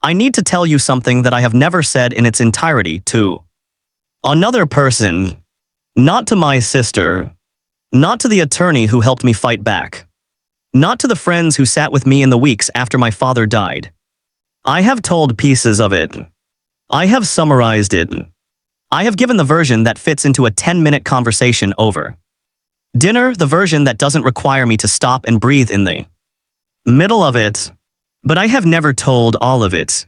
I need to tell you something that I have never said in its entirety to another person, not to my sister, not to the attorney who helped me fight back, not to the friends who sat with me in the weeks after my father died. I have told pieces of it. I have summarized it. I have given the version that fits into a 10-minute conversation over dinner, the version that doesn't require me to stop and breathe in the middle of it. But I have never told all of it.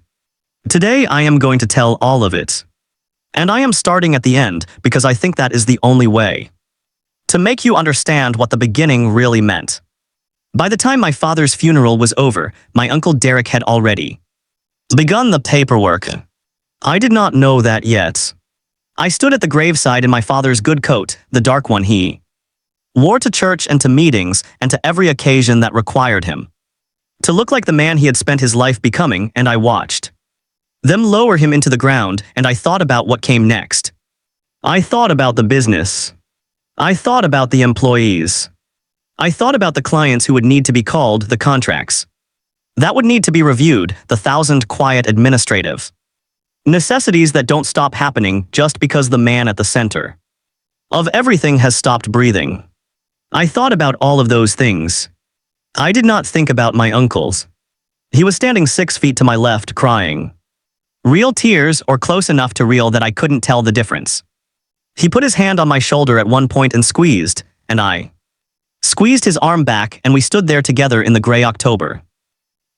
Today I am going to tell all of it. And I am starting at the end because I think that is the only way to make you understand what the beginning really meant. By the time my father's funeral was over, my Uncle Derek had already begun the paperwork. I did not know that yet. I stood at the graveside in my father's good coat, the dark one he wore to church and to meetings and to every occasion that required him to look like the man he had spent his life becoming, and I watched them lower him into the ground, and I thought about what came next. I thought about the business. I thought about the employees. I thought about the clients who would need to be called, the contracts that would need to be reviewed, the 1,000 quiet administrative necessities that don't stop happening just because the man at the center of everything has stopped breathing. I thought about all of those things. I did not think about my uncle's. He was standing 6 feet to my left, crying. Real tears, or close enough to real that I couldn't tell the difference. He put his hand on my shoulder at one point and squeezed, and I squeezed his arm back, and we stood there together in the gray October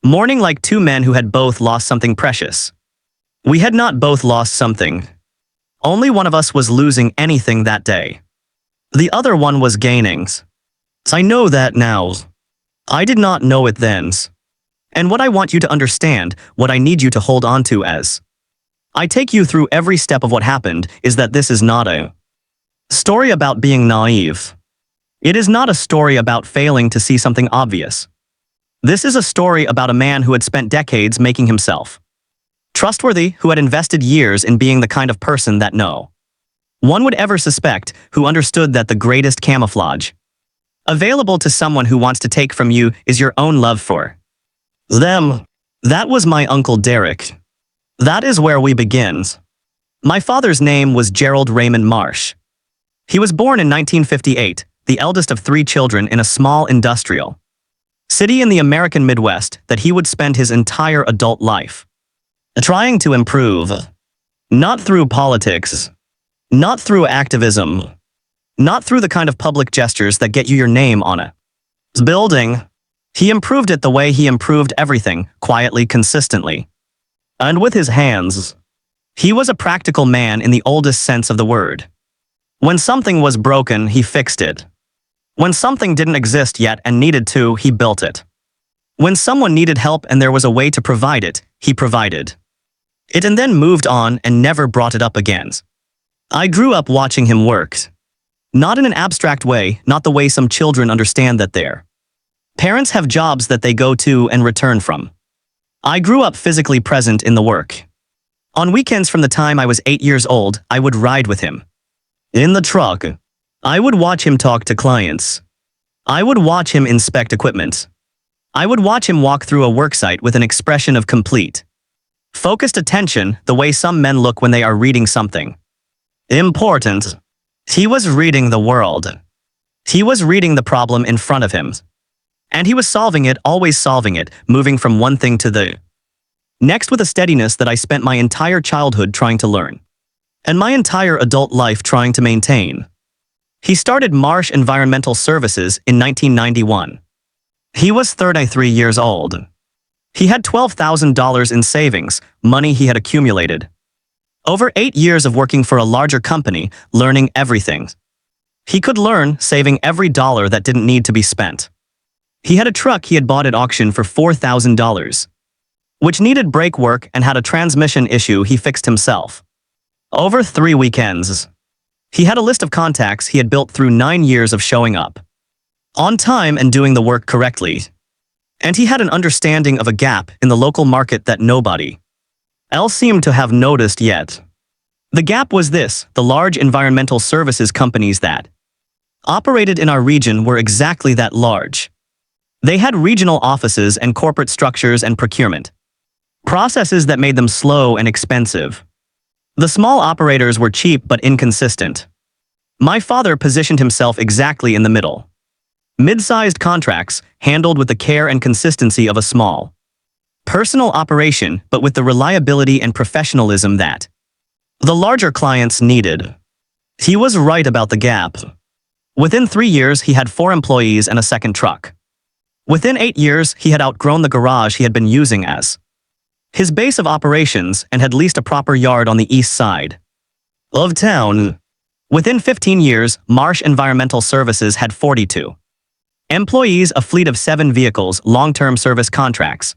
morning like two men who had both lost something precious. We had not both lost something. Only one of us was losing anything that day. The other one was gaining. I know that now. I did not know it then. And what I want you to understand, what I need you to hold on to as I take you through every step of what happened, is that this is not a story about being naive. It is not a story about failing to see something obvious. This is a story about a man who had spent decades making himself trustworthy, who had invested years in being the kind of person that no one would ever suspect, who understood that the greatest camouflage available to someone who wants to take from you is your own love for them. That was my Uncle Derek. That is where we begin. My father's name was Gerald Raymond Marsh. He was born in 1958, the eldest of 3 children in a small industrial city in the American Midwest that he would spend his entire adult life trying to improve. Not through politics. Not through activism. Not through the kind of public gestures that get you your name on a building. He improved it the way he improved everything, quietly, consistently. And with his hands. He was a practical man in the oldest sense of the word. When something was broken, he fixed it. When something didn't exist yet and needed to, he built it. When someone needed help and there was a way to provide it, he provided it and then moved on and never brought it up again. I grew up watching him work. Not in an abstract way, not the way some children understand that their parents have jobs that they go to and return from. I grew up physically present in the work. On weekends from the time I was 8 years old, I would ride with him in the truck. I would watch him talk to clients. I would watch him inspect equipment. I would watch him walk through a worksite with an expression of complete, focused attention, the way some men look when they are reading something important. He was reading the world. He was reading the problem in front of him. And he was solving it, always solving it, moving from one thing to the next with a steadiness that I spent my entire childhood trying to learn, and my entire adult life trying to maintain. He started Marsh Environmental Services in 1991. He was 33 years old. He had $12,000 in savings, money he had accumulated over 8 years of working for a larger company, learning everything he could learn, saving every dollar that didn't need to be spent. He had a truck he had bought at auction for $4,000, which needed brake work and had a transmission issue he fixed himself over 3 weekends. He had a list of contacts he had built through 9 years of showing up on time and doing the work correctly. And he had an understanding of a gap in the local market that nobody else seemed to have noticed yet. The gap was this: the large environmental services companies that operated in our region were exactly that large. They had regional offices and corporate structures and procurement. Processes that made them slow and expensive. The small operators were cheap but inconsistent. My father positioned himself exactly in the middle. Mid-sized contracts, handled with the care and consistency of a small personal operation, but with the reliability and professionalism that the larger clients needed. He was right about the gap. Within 3 years, he had 4 employees and a second truck. Within 8 years, he had outgrown the garage he had been using as his base of operations and had leased a proper yard on the east side of town. Within 15 years, Marsh Environmental Services had 42 employees, a fleet of 7 vehicles, long-term service contracts,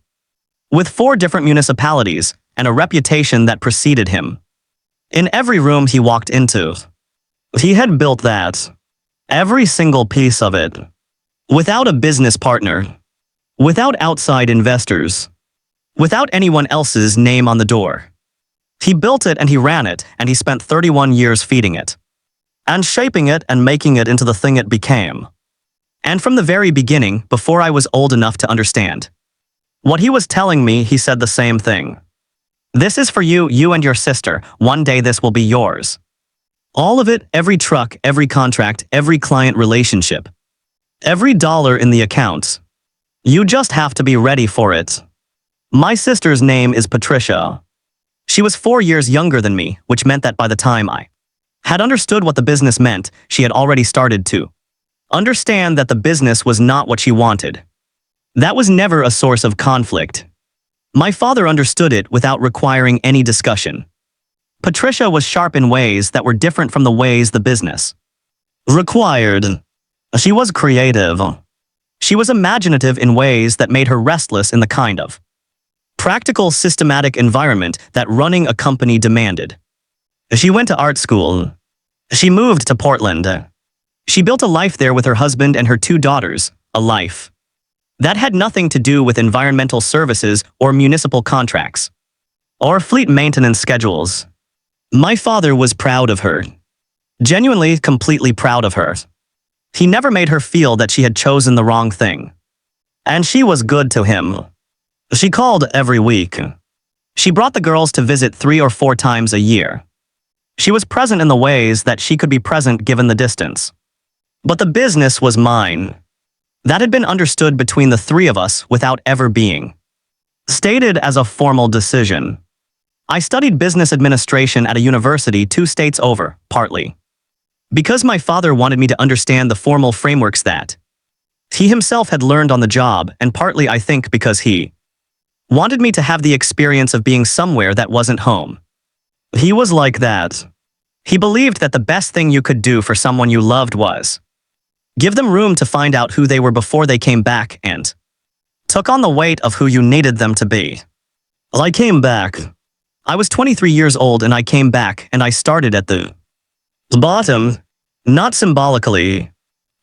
with 4 different municipalities, and a reputation that preceded him. In every room he walked into, he had built that. Every single piece of it. Without a business partner. Without outside investors. Without anyone else's name on the door. He built it and he ran it, and he spent 31 years feeding it. And shaping it and making it into the thing it became. And from the very beginning, before I was old enough to understand what he was telling me, he said the same thing. This is for you, you and your sister. One day this will be yours. All of it, every truck, every contract, every client relationship. Every dollar in the accounts. You just have to be ready for it. My sister's name is Patricia. She was 4 years younger than me, which meant that by the time I had understood what the business meant, she had already started to understand that the business was not what she wanted. That was never a source of conflict. My father understood it without requiring any discussion. Patricia was sharp in ways that were different from the ways the business required. She was creative. She was imaginative in ways that made her restless in the kind of practical, systematic environment that running a company demanded. She went to art school. She moved to Portland. She built a life there with her husband and her 2 daughters, a life that had nothing to do with environmental services or municipal contracts or fleet maintenance schedules. My father was proud of her. Genuinely, completely proud of her. He never made her feel that she had chosen the wrong thing. And she was good to him. She called every week. She brought the girls to visit 3 or 4 times a year. She was present in the ways that she could be present given the distance. But the business was mine. That had been understood between the 3 of us without ever being stated as a formal decision. I studied business administration at a university 2 states over, partly because my father wanted me to understand the formal frameworks that he himself had learned on the job, and partly, I think, because he wanted me to have the experience of being somewhere that wasn't home. He was like that. He believed that the best thing you could do for someone you loved was give them room to find out who they were before they came back and took on the weight of who you needed them to be. I came back. I was 23 years old and I came back and I started at the bottom, not symbolically.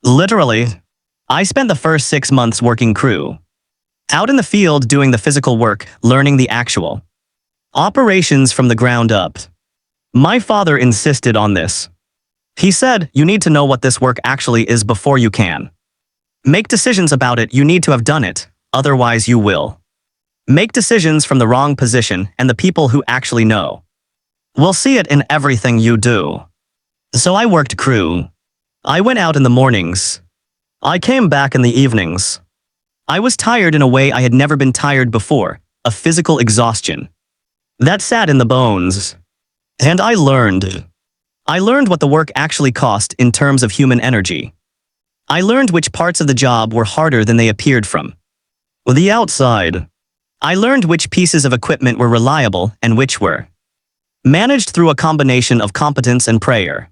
Literally. I spent the first 6 months working crew. Out in the field doing the physical work, learning the actual operations from the ground up. My father insisted on this. He said, you need to know what this work actually is before you can make decisions about it. You need to have done it, otherwise you will make decisions from the wrong position, and the people who actually know will see it in everything you do. So I worked crew. I went out in the mornings. I came back in the evenings. I was tired in a way I had never been tired before, a physical exhaustion that sat in the bones. And I learned. I learned what the work actually cost in terms of human energy. I learned which parts of the job were harder than they appeared from the outside. I learned which pieces of equipment were reliable and which were managed through a combination of competence and prayer.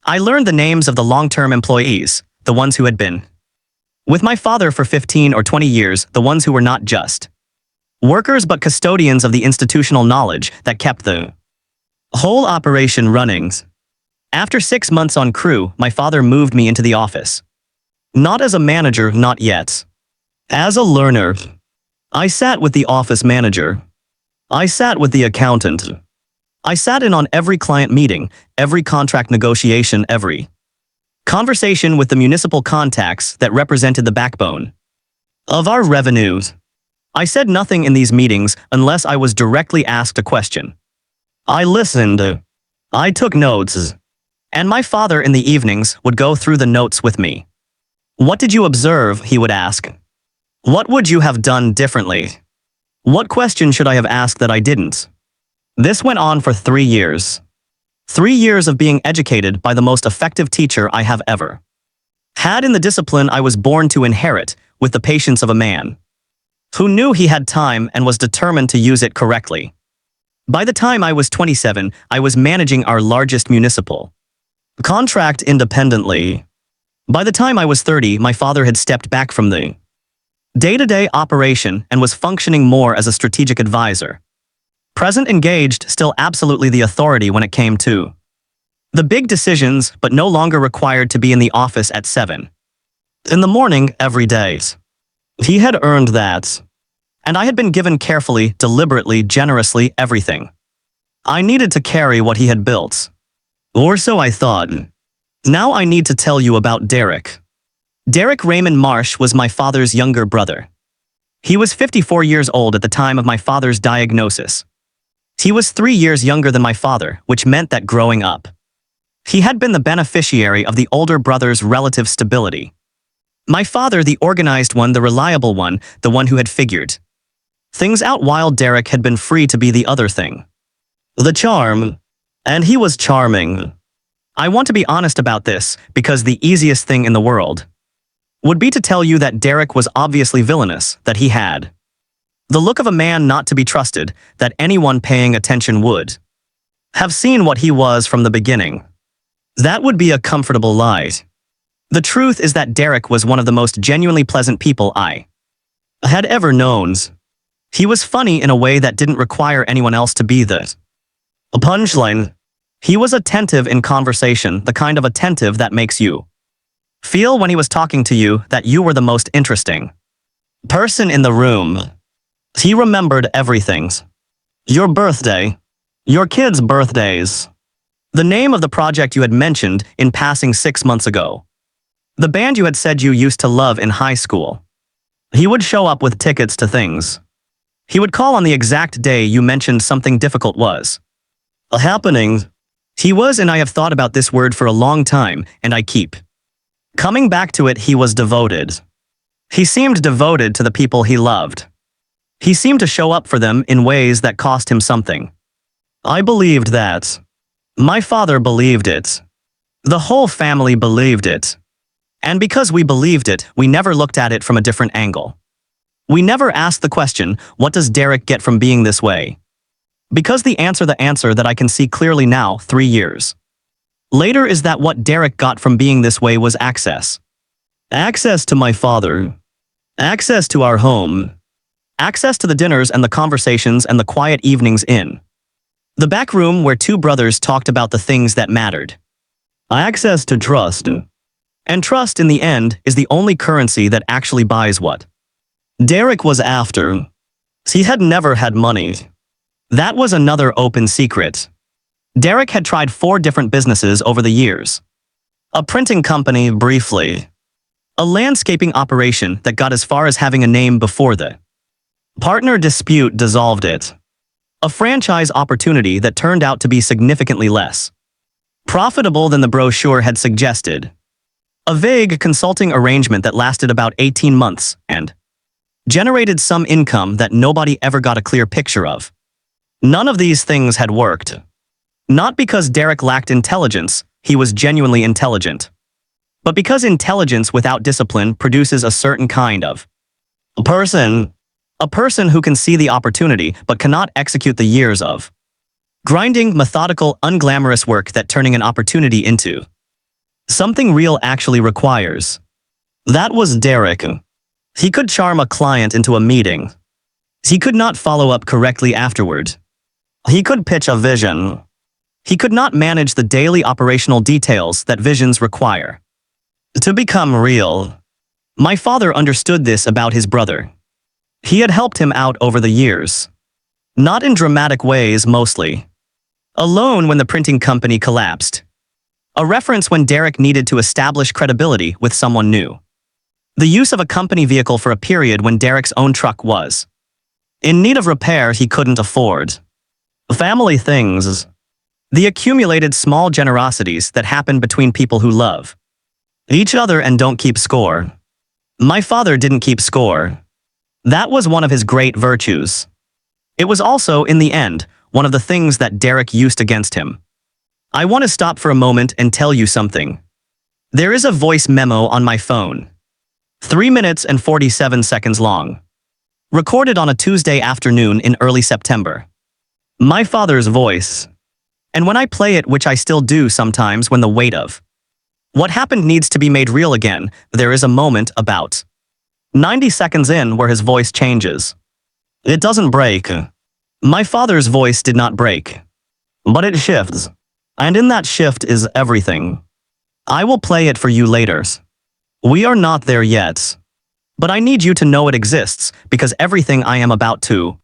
I learned the names of the long-term employees, the ones who had been with my father for 15 or 20 years, the ones who were not just workers but custodians of the institutional knowledge that kept the whole operation running. After 6 months on crew, my father moved me into the office. Not as a manager, not yet. As a learner. I sat with the office manager. I sat with the accountant. I sat in on every client meeting, every contract negotiation, every conversation with the municipal contacts that represented the backbone of our revenues. I said nothing in these meetings unless I was directly asked a question. I listened. I took notes. And my father in the evenings would go through the notes with me. What did you observe? He would ask. What would you have done differently? What question should I have asked that I didn't? This went on for 3 years. 3 years of being educated by the most effective teacher I have ever had in the discipline I was born to inherit, with the patience of a man who knew he had time and was determined to use it correctly. By the time I was 27, I was managing our largest municipal contract independently. By the time I was 30, my father had stepped back from the day-to-day operation and was functioning more as a strategic advisor. Present engaged, still absolutely the authority when it came to the big decisions, but no longer required to be in the office at 7 in the morning every day. He had earned that. And I had been given carefully, deliberately, generously everything I needed to carry what he had built. Or so I thought. Now I need to tell you about Derek. Derek Raymond Marsh was my father's younger brother. He was 54 years old at the time of my father's diagnosis. He was 3 years younger than my father, which meant that growing up, he had been the beneficiary of the older brother's relative stability. My father, the organized one, the reliable one, the one who had figured things out, while Derek had been free to be the other thing. The charm. And he was charming. I want to be honest about this, because the easiest thing in the world would be to tell you that Derek was obviously villainous, that he had the look of a man not to be trusted, that anyone paying attention would have seen what he was from the beginning. That would be a comfortable lie. The truth is that Derek was one of the most genuinely pleasant people I had ever known. He was funny in a way that didn't require anyone else to be the punchline. He was attentive in conversation, the kind of attentive that makes you feel when he was talking to you that you were the most interesting person in the room. He remembered everything. Your birthday. Your kids' birthdays. The name of the project you had mentioned in passing 6 months ago. The band you had said you used to love in high school. He would show up with tickets to things. He would call on the exact day you mentioned something difficult was a happening. He was, and I have thought about this word for a long time, and I keep coming back to it. He was devoted. He seemed devoted to the people he loved. He seemed to show up for them in ways that cost him something. I believed that. My father believed it. The whole family believed it. And because we believed it, we never looked at it from a different angle. We never asked the question, what does Derek get from being this way? Because the answer that I can see clearly now, 3 years later, is that what Derek got from being this way was access. Access to my father. Access to our home. Access to the dinners and the conversations and the quiet evenings in the back room where two brothers talked about the things that mattered. Access to trust. And trust, in the end, is the only currency that actually buys what Derek was after. He had never had money. That was another open secret. Derek had tried 4 different businesses over the years. A printing company, briefly. A landscaping operation that got as far as having a name before the partner dispute dissolved it. A franchise opportunity that turned out to be significantly less profitable than the brochure had suggested. A vague consulting arrangement that lasted about 18 months and generated some income that nobody ever got a clear picture of. None of these things had worked. Not because Derek lacked intelligence, he was genuinely intelligent. But because intelligence without discipline produces a certain kind of person. A person who can see the opportunity but cannot execute the years of grinding, methodical, unglamorous work that turning an opportunity into something real actually requires. That was Derek. He could charm a client into a meeting. He could not follow up correctly afterward. He could pitch a vision. He could not manage the daily operational details that visions require to become real. My father understood this about his brother. He had helped him out over the years. Not in dramatic ways, mostly. A loan when the printing company collapsed. A reference when Derek needed to establish credibility with someone new. The use of a company vehicle for a period when Derek's own truck was in need of repair he couldn't afford. Family things. The accumulated small generosities that happen between people who love each other and don't keep score. My father didn't keep score. That was one of his great virtues. It was also, in the end, one of the things that Derek used against him. I want to stop for a moment and tell you something. There is a voice memo on my phone. 3 minutes and 47 seconds long. Recorded on a Tuesday afternoon in early September. My father's voice. And when I play it, which I still do sometimes when the weight of what happened needs to be made real again, there is a moment about 90 seconds in where his voice changes. It doesn't break. My father's voice did not break. But it shifts. And in that shift is everything. I will play it for you later. We are not there yet. But I need you to know it exists, because everything I am about to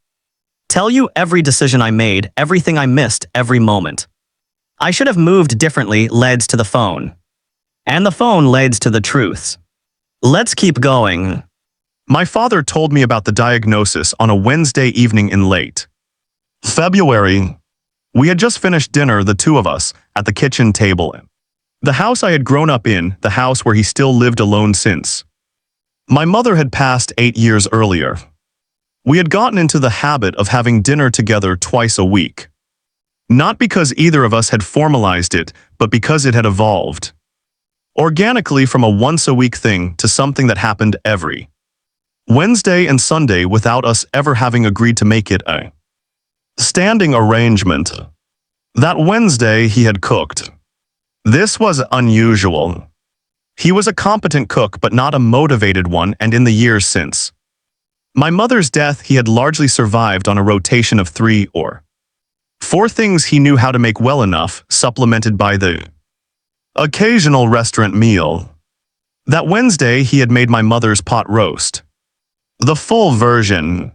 tell you, every decision I made, everything I missed, every moment I should have moved differently, leads to the phone. And the phone leads to the truths. Let's keep going. My father told me about the diagnosis on a Wednesday evening in late February. We had just finished dinner, the two of us, at the kitchen table. The house I had grown up in, the house where he still lived alone since my mother had passed 8 years earlier. We had gotten into the habit of having dinner together twice a week. Not because either of us had formalized it, but because it had evolved organically from a once-a-week thing to something that happened every Wednesday and Sunday without us ever having agreed to make it a standing arrangement. That Wednesday he had cooked. This was unusual. He was a competent cook but not a motivated one, and in the years since my mother's death he had largely survived on a rotation of 3 or 4 things he knew how to make well enough, supplemented by the occasional restaurant meal. That Wednesday he had made my mother's pot roast. The full version,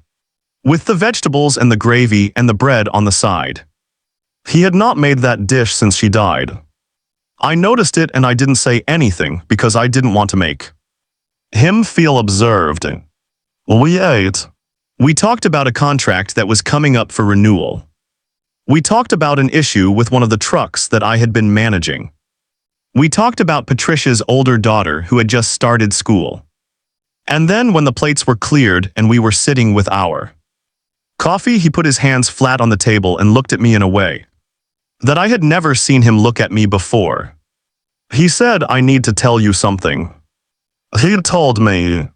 with the vegetables and the gravy and the bread on the side. He had not made that dish since she died. I noticed it and I didn't say anything because I didn't want to make him feel observed. We ate. We talked about a contract that was coming up for renewal. We talked about an issue with one of the trucks that I had been managing. We talked about Patricia's older daughter who had just started school. And then when the plates were cleared and we were sitting with our coffee, he put his hands flat on the table and looked at me in a way that I had never seen him look at me before. He said, "I need to tell you something." He had told me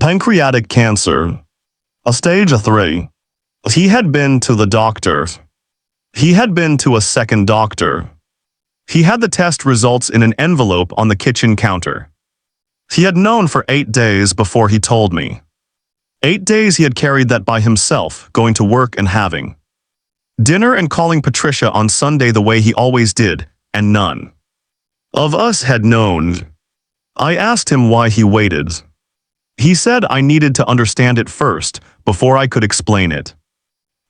pancreatic cancer, a stage 3. He had been to the doctor. He had been to a second doctor. He had the test results in an envelope on the kitchen counter. He had known for 8 days before he told me. 8 days he had carried that by himself, going to work and having dinner and calling Patricia on Sunday the way he always did, and none of us had known. I asked him why he waited. He said I needed to understand it first, before I could explain it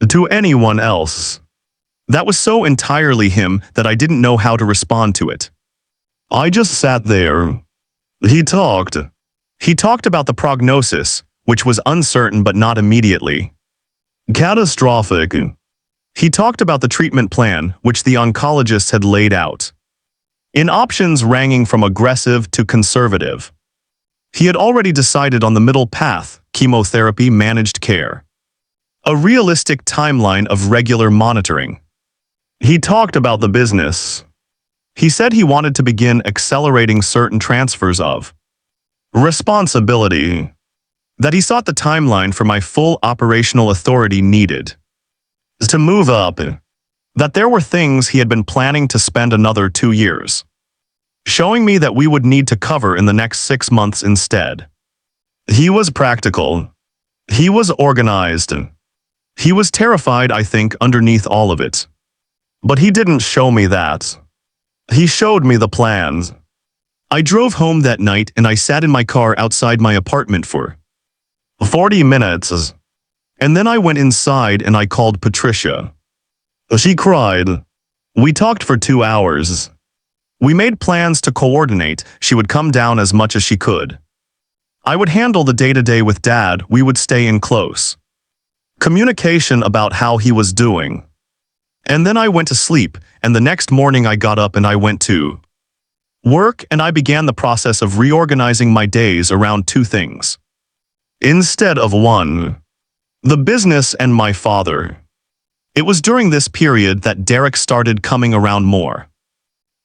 to anyone else. That was so entirely him that I didn't know how to respond to it. I just sat there. He talked. He talked about the prognosis, which was uncertain but not immediately catastrophic. He talked about the treatment plan, which the oncologists had laid out, in options ranging from aggressive to conservative. He had already decided on the middle path, chemotherapy, managed care, a realistic timeline of regular monitoring. He talked about the business. He said he wanted to begin accelerating certain transfers of responsibility, that he sought the timeline for my full operational authority needed to move up, that there were things he had been planning to spend another 2 years showing me that we would need to cover in the next 6 months instead. He was practical. He was organized. He was terrified, I think, underneath all of it. But he didn't show me that. He showed me the plans. I drove home that night and I sat in my car outside my apartment for 40 minutes. And then I went inside and I called Patricia. She cried. We talked for 2 hours. We made plans to coordinate. She would come down as much as she could. I would handle the day-to-day with Dad. We would stay in close communication about how he was doing. And then I went to sleep, and the next morning I got up and I went to work, and I began the process of reorganizing my days around two things. Instead of one, the business and my father. It was during this period that Derek started coming around more.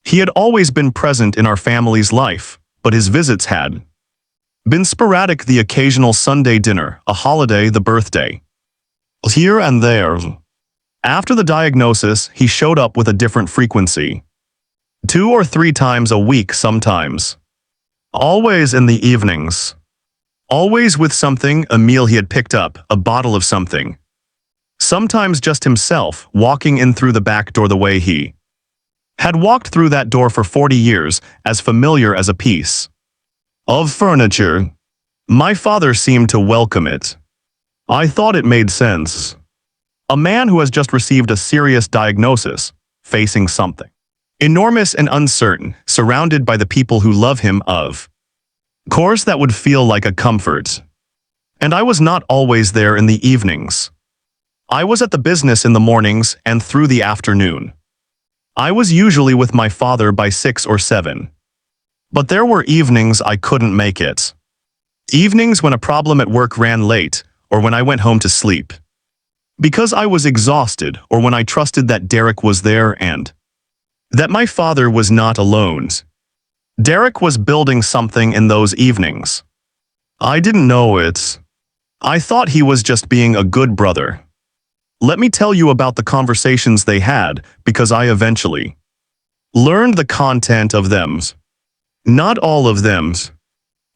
He had always been present in our family's life, but his visits had been sporadic, the occasional Sunday dinner, a holiday, the birthday. Here and there. After the diagnosis, he showed up with a different frequency. 2 or 3 times a week sometimes. Always in the evenings. Always with something, a meal he had picked up, a bottle of something. Sometimes just himself, walking in through the back door the way he had walked through that door for 40 years, as familiar as a piece of furniture. My father seemed to welcome it. I thought it made sense. A man who has just received a serious diagnosis, facing something enormous and uncertain, surrounded by the people who love him, of course that would feel like a comfort. And I was not always there in the evenings. I was at the business in the mornings and through the afternoon. I was usually with my father by 6 or 7. But there were evenings I couldn't make it. Evenings when a problem at work ran late, or when I went home to sleep. Because I was exhausted, or when I trusted that Derek was there and that my father was not alone. Derek was building something in those evenings. I didn't know it. I thought he was just being a good brother. Let me tell you about the conversations they had, because I eventually learned the content of them. Not all of them.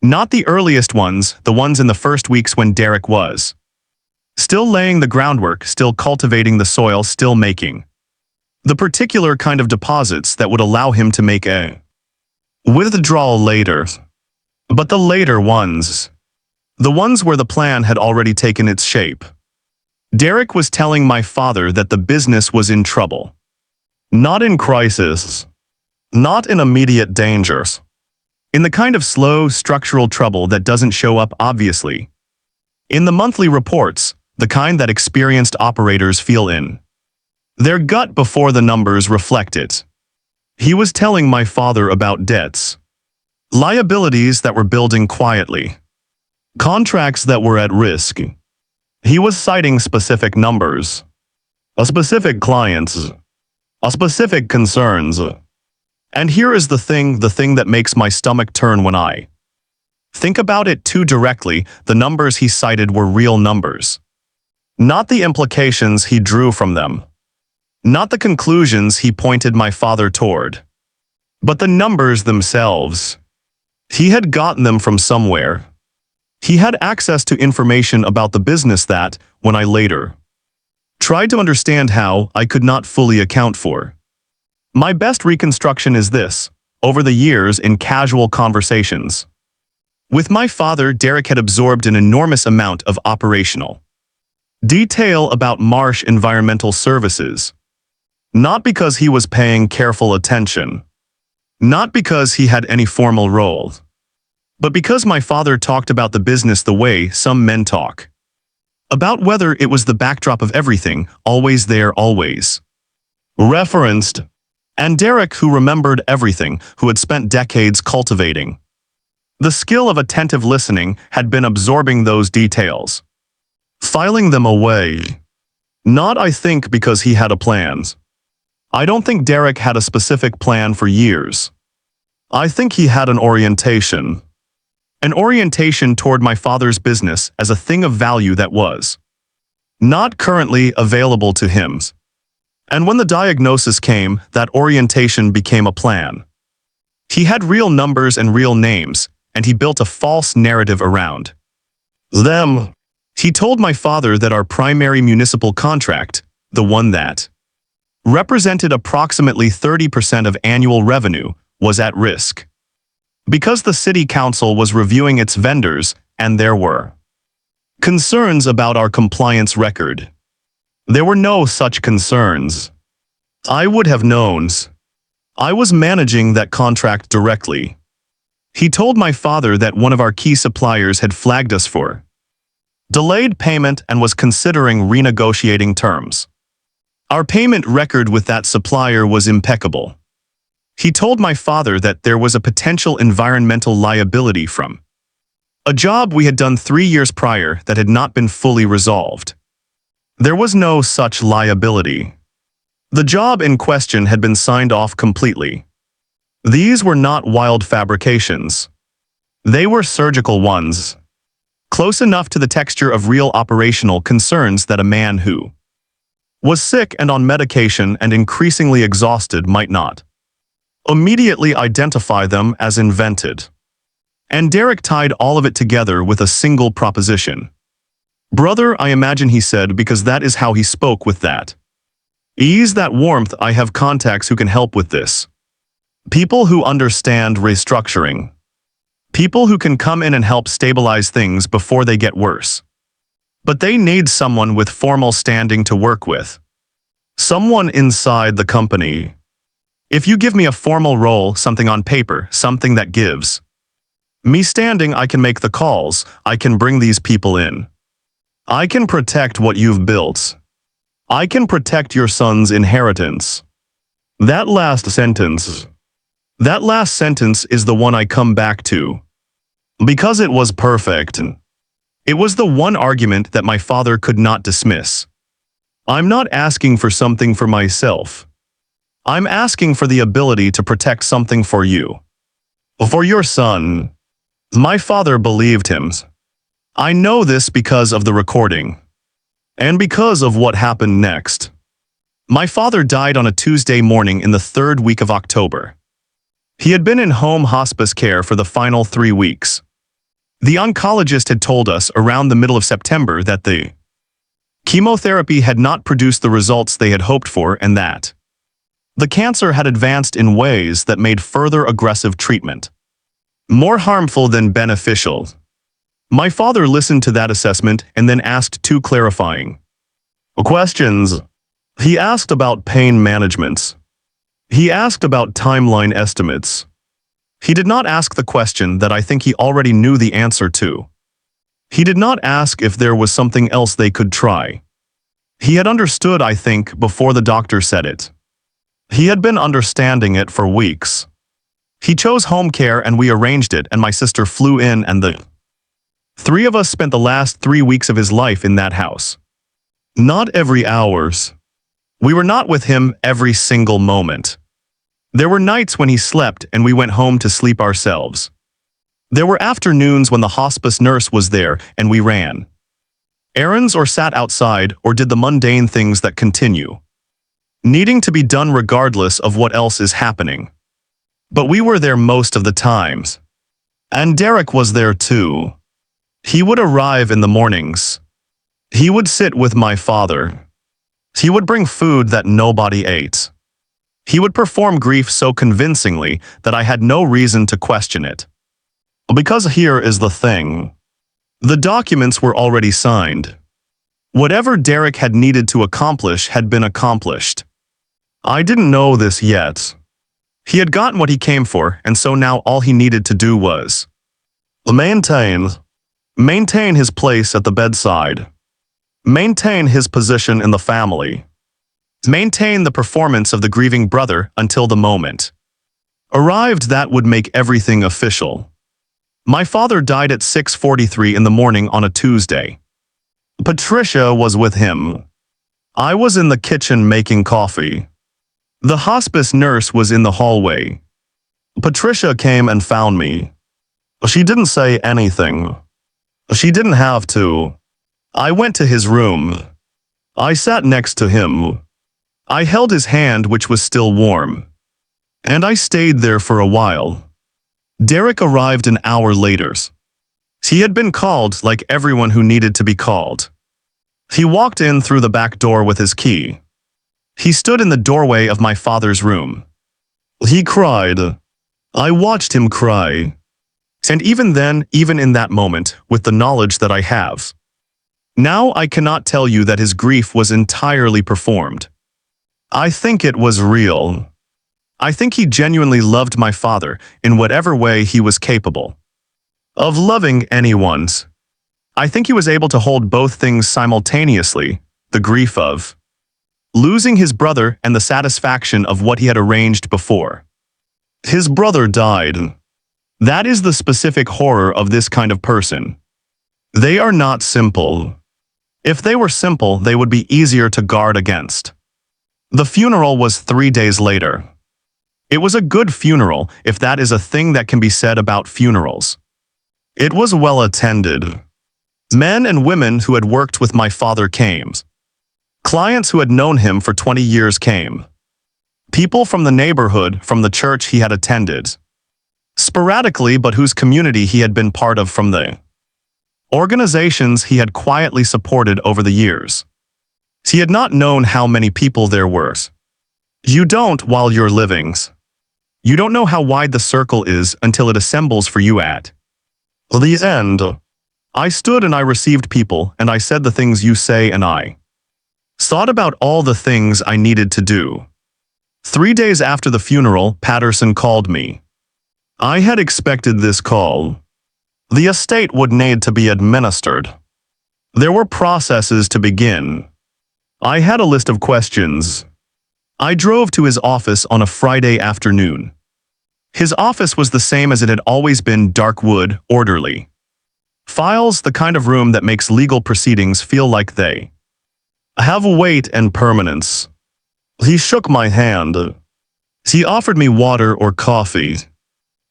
Not the earliest ones, the ones in the first weeks when Derek was still laying the groundwork, still cultivating the soil, still making the particular kind of deposits that would allow him to make a withdrawal later. But the later ones, the ones where the plan had already taken its shape. Derek was telling my father that the business was in trouble. Not in crisis. Not in immediate dangers. In the kind of slow, structural trouble that doesn't show up obviously in the monthly reports, the kind that experienced operators feel in their gut before the numbers reflect it. He was telling my father about debts, liabilities that were building quietly, contracts that were at risk. He was citing specific numbers, a specific clients, a specific concerns. And here is the thing that makes my stomach turn when I think about it too directly. The numbers he cited were real numbers. Not the implications he drew from them. Not the conclusions he pointed my father toward. But the numbers themselves. He had gotten them from somewhere. He had access to information about the business that, when I later tried to understand how, I could not fully account for. My best reconstruction is this: over the years in casual conversations with my father, Derek had absorbed an enormous amount of operational detail about Marsh Environmental Services. Not because he was paying careful attention. Not because he had any formal role. But because my father talked about the business the way some men talk. About whether it was the backdrop of everything, always there, always referenced. And Derek, who remembered everything, who had spent decades cultivating the skill of attentive listening, had been absorbing those details, filing them away. Not, I think, because he had a plan. I don't think Derek had a specific plan for years. I think he had an orientation. An orientation toward my father's business as a thing of value that was not currently available to him. And when the diagnosis came, that orientation became a plan. He had real numbers and real names, and he built a false narrative around them. He told my father that our primary municipal contract, the one that represented approximately 30% of annual revenue, was at risk. Because the city council was reviewing its vendors, and there were concerns about our compliance record. There were no such concerns. I would have known. I was managing that contract directly. He told my father that one of our key suppliers had flagged us for delayed payment and was considering renegotiating terms. Our payment record with that supplier was impeccable. He told my father that there was a potential environmental liability from a job we had done 3 years prior that had not been fully resolved. There was no such liability. The job in question had been signed off completely. These were not wild fabrications. They were surgical ones, close enough to the texture of real operational concerns that a man who was sick and on medication and increasingly exhausted might not immediately identify them as invented. And Derek tied all of it together with a single proposition. "Brother, I imagine," he said, because that is how he spoke with that ease, that warmth. "I have contacts who can help with this. People who understand restructuring. People who can come in and help stabilize things before they get worse. But they need someone with formal standing to work with. Someone inside the company. If you give me a formal role, something on paper, something that gives me standing, I can make the calls, I can bring these people in. I can protect what you've built. I can protect your son's inheritance." That last sentence is the one I come back to. Because it was perfect. It was the one argument that my father could not dismiss. I'm not asking for something for myself. I'm asking for the ability to protect something for you. For your son. My father believed him. I know this because of the recording. And because of what happened next. My father died on a Tuesday morning in the 3rd week of October. He had been in home hospice care for the final 3 weeks. The oncologist had told us around the middle of September that the chemotherapy had not produced the results they had hoped for and that the cancer had advanced in ways that made further aggressive treatment more harmful than beneficial. My father listened to that assessment and then asked 2 clarifying questions. He asked about pain management. He asked about timeline estimates. He did not ask the question that I think he already knew the answer to. He did not ask if there was something else they could try. He had understood, I think, before the doctor said it. He had been understanding it for weeks. He chose home care and we arranged it, and my sister flew in, and the 3 of us spent the last 3 weeks of his life in that house. Not every hours. We were not with him every single moment. There were nights when he slept and we went home to sleep ourselves. There were afternoons when the hospice nurse was there and we ran errands or sat outside or did the mundane things that continue, needing to be done regardless of what else is happening. But we were there most of the times. And Derek was there too. He would arrive in the mornings. He would sit with my father. He would bring food that nobody ate. He would perform grief so convincingly that I had no reason to question it. Because here is the thing. The documents were already signed. Whatever Derek had needed to accomplish had been accomplished. I didn't know this yet. He had gotten what he came for, and so now all he needed to do was maintain his place at the bedside, maintain his position in the family, maintain the performance of the grieving brother until the moment arrived that would make everything official. My father died at 6:43 in the morning on a Tuesday. Patricia was with him. I was in the kitchen making coffee. The hospice nurse was in the hallway. Patricia came and found me. She didn't say anything. She didn't have to. I went to his room. I sat next to him. I held his hand, which was still warm. And I stayed there for a while. Derek arrived an hour later. He had been called like everyone who needed to be called. He walked in through the back door with his key. He stood in the doorway of my father's room. He cried. I watched him cry. And even then, even in that moment, with the knowledge that I have now, I cannot tell you that his grief was entirely performed. I think it was real. I think he genuinely loved my father in whatever way he was capable of loving anyone's. I think he was able to hold both things simultaneously, the grief of losing his brother and the satisfaction of what he had arranged before. His brother died. That is the specific horror of this kind of person. They are not simple. If they were simple, they would be easier to guard against. The funeral was 3 days later. It was a good funeral, if that is a thing that can be said about funerals. It was well attended. Men and women who had worked with my father came. Clients who had known him for 20 years came. People from the neighborhood, from the church he had attended. Sporadically, but whose community he had been part of from the organizations he had quietly supported over the years. He had not known how many people there were. You don't while you're living. You don't know how wide the circle is until it assembles for you at the end. I stood and I received people, and I said the things you say, and I thought about all the things I needed to do. 3 days after the funeral, Patterson called me. I had expected this call. The estate would need to be administered. There were processes to begin. I had a list of questions. I drove to his office on a Friday afternoon. His office was the same as it had always been: dark wood, orderly. Files, the kind of room that makes legal proceedings feel like they have weight and permanence. He shook my hand. He offered me water or coffee.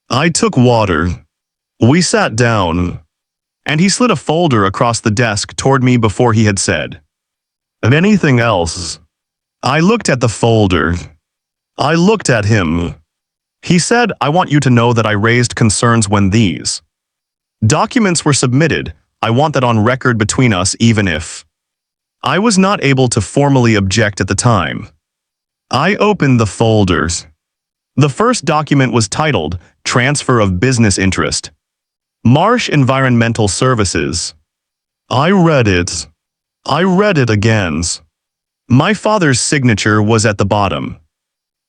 I took water. We sat down, and he slid a folder across the desk toward me before he had said anything else. I looked at the folder. I looked at him. He said, "I want you to know that I raised concerns when these documents were submitted. I want that on record between us, even if I was not able to formally object at the time." I opened the folders. The first document was titled Transfer of Business Interest, Marsh Environmental Services. I read it. I read it again. My father's signature was at the bottom.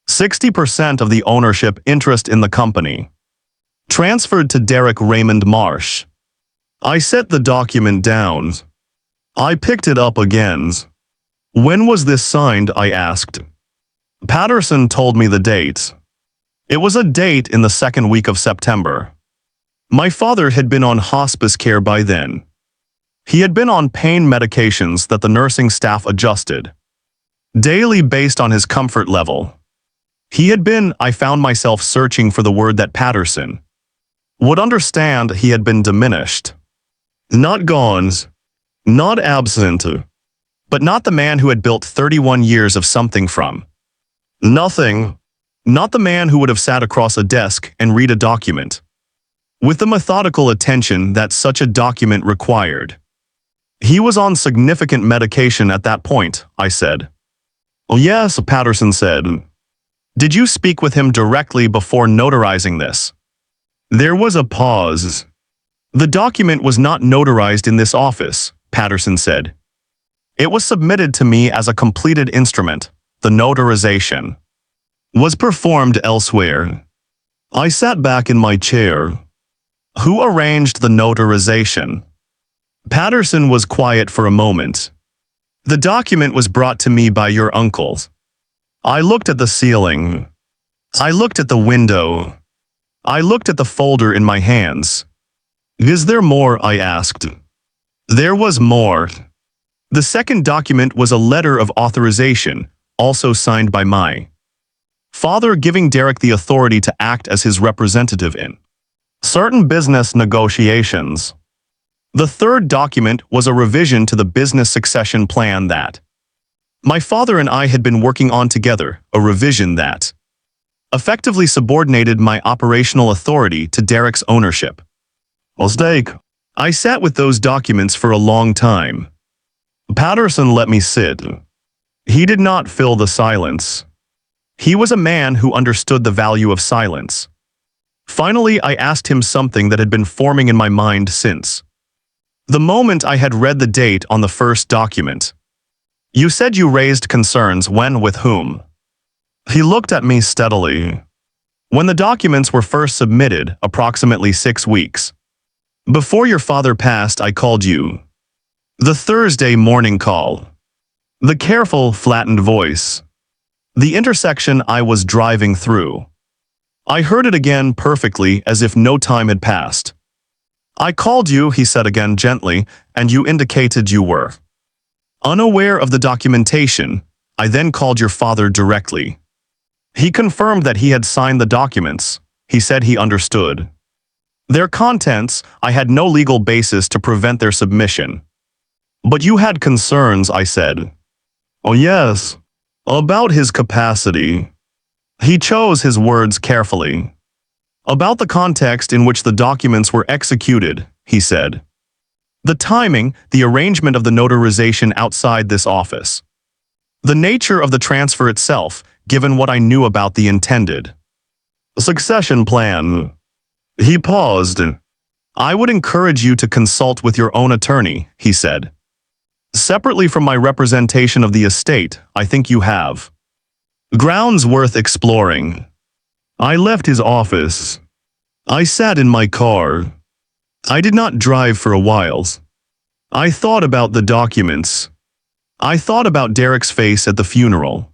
60% of the ownership interest in the company transferred to Derek Raymond Marsh. I set the document down. I picked it up again. "When was this signed?" I asked. Patterson told me the date. It was a date in the second week of September. My father had been on hospice care by then. He had been on pain medications that the nursing staff adjusted daily based on his comfort level. I found myself searching for the word that Patterson would understand. He had been diminished. Not gone, not absent, but not the man who had built 31 years of something from nothing. Not the man who would have sat across a desk and read a document with the methodical attention that such a document required. He was on significant medication at that point, I said. "Oh yes," Patterson said. "Did you speak with him directly before notarizing this?" There was a pause. "The document was not notarized in this office," Patterson said. "It was submitted to me as a completed instrument. The notarization was performed elsewhere." I sat back in my chair. "Who arranged the notarization?" Patterson was quiet for a moment. "The document was brought to me by your uncle." I looked at the ceiling. I looked at the window. I looked at the folder in my hands. "Is there more?" I asked. There was more. The second document was a letter of authorization, also signed by my father, giving Derek the authority to act as his representative in certain business negotiations. The third document was a revision to the business succession plan that my father and I had been working on together, a revision that effectively subordinated my operational authority to Derek's ownership. Mistake. I sat with those documents for a long time. Patterson let me sit. He did not fill the silence. He was a man who understood the value of silence. Finally, I asked him something that had been forming in my mind since the moment I had read the date on the first document. "You said you raised concerns when, with whom?" He looked at me steadily. "When the documents were first submitted, approximately 6 weeks Before your father passed, I called you. The Thursday morning call. The careful, flattened voice. The intersection I was driving through. I heard it again perfectly, as if no time had passed. I called you, he said again gently, and you indicated you were unaware of the documentation. I then called your father directly. He confirmed that he had signed the documents. He said he understood. Their contents, I had no legal basis to prevent their submission. But you had concerns, I said. Oh yes, about his capacity. He chose his words carefully. About the context in which the documents were executed, he said. The timing, the arrangement of the notarization outside this office. The nature of the transfer itself, given what I knew about the intended succession plan. He paused. I would encourage you to consult with your own attorney, he said. Separately from my representation of the estate, I think you have grounds worth exploring. I left his office. I sat in my car. I did not drive for a while. I thought about the documents. I thought about Derek's face at the funeral.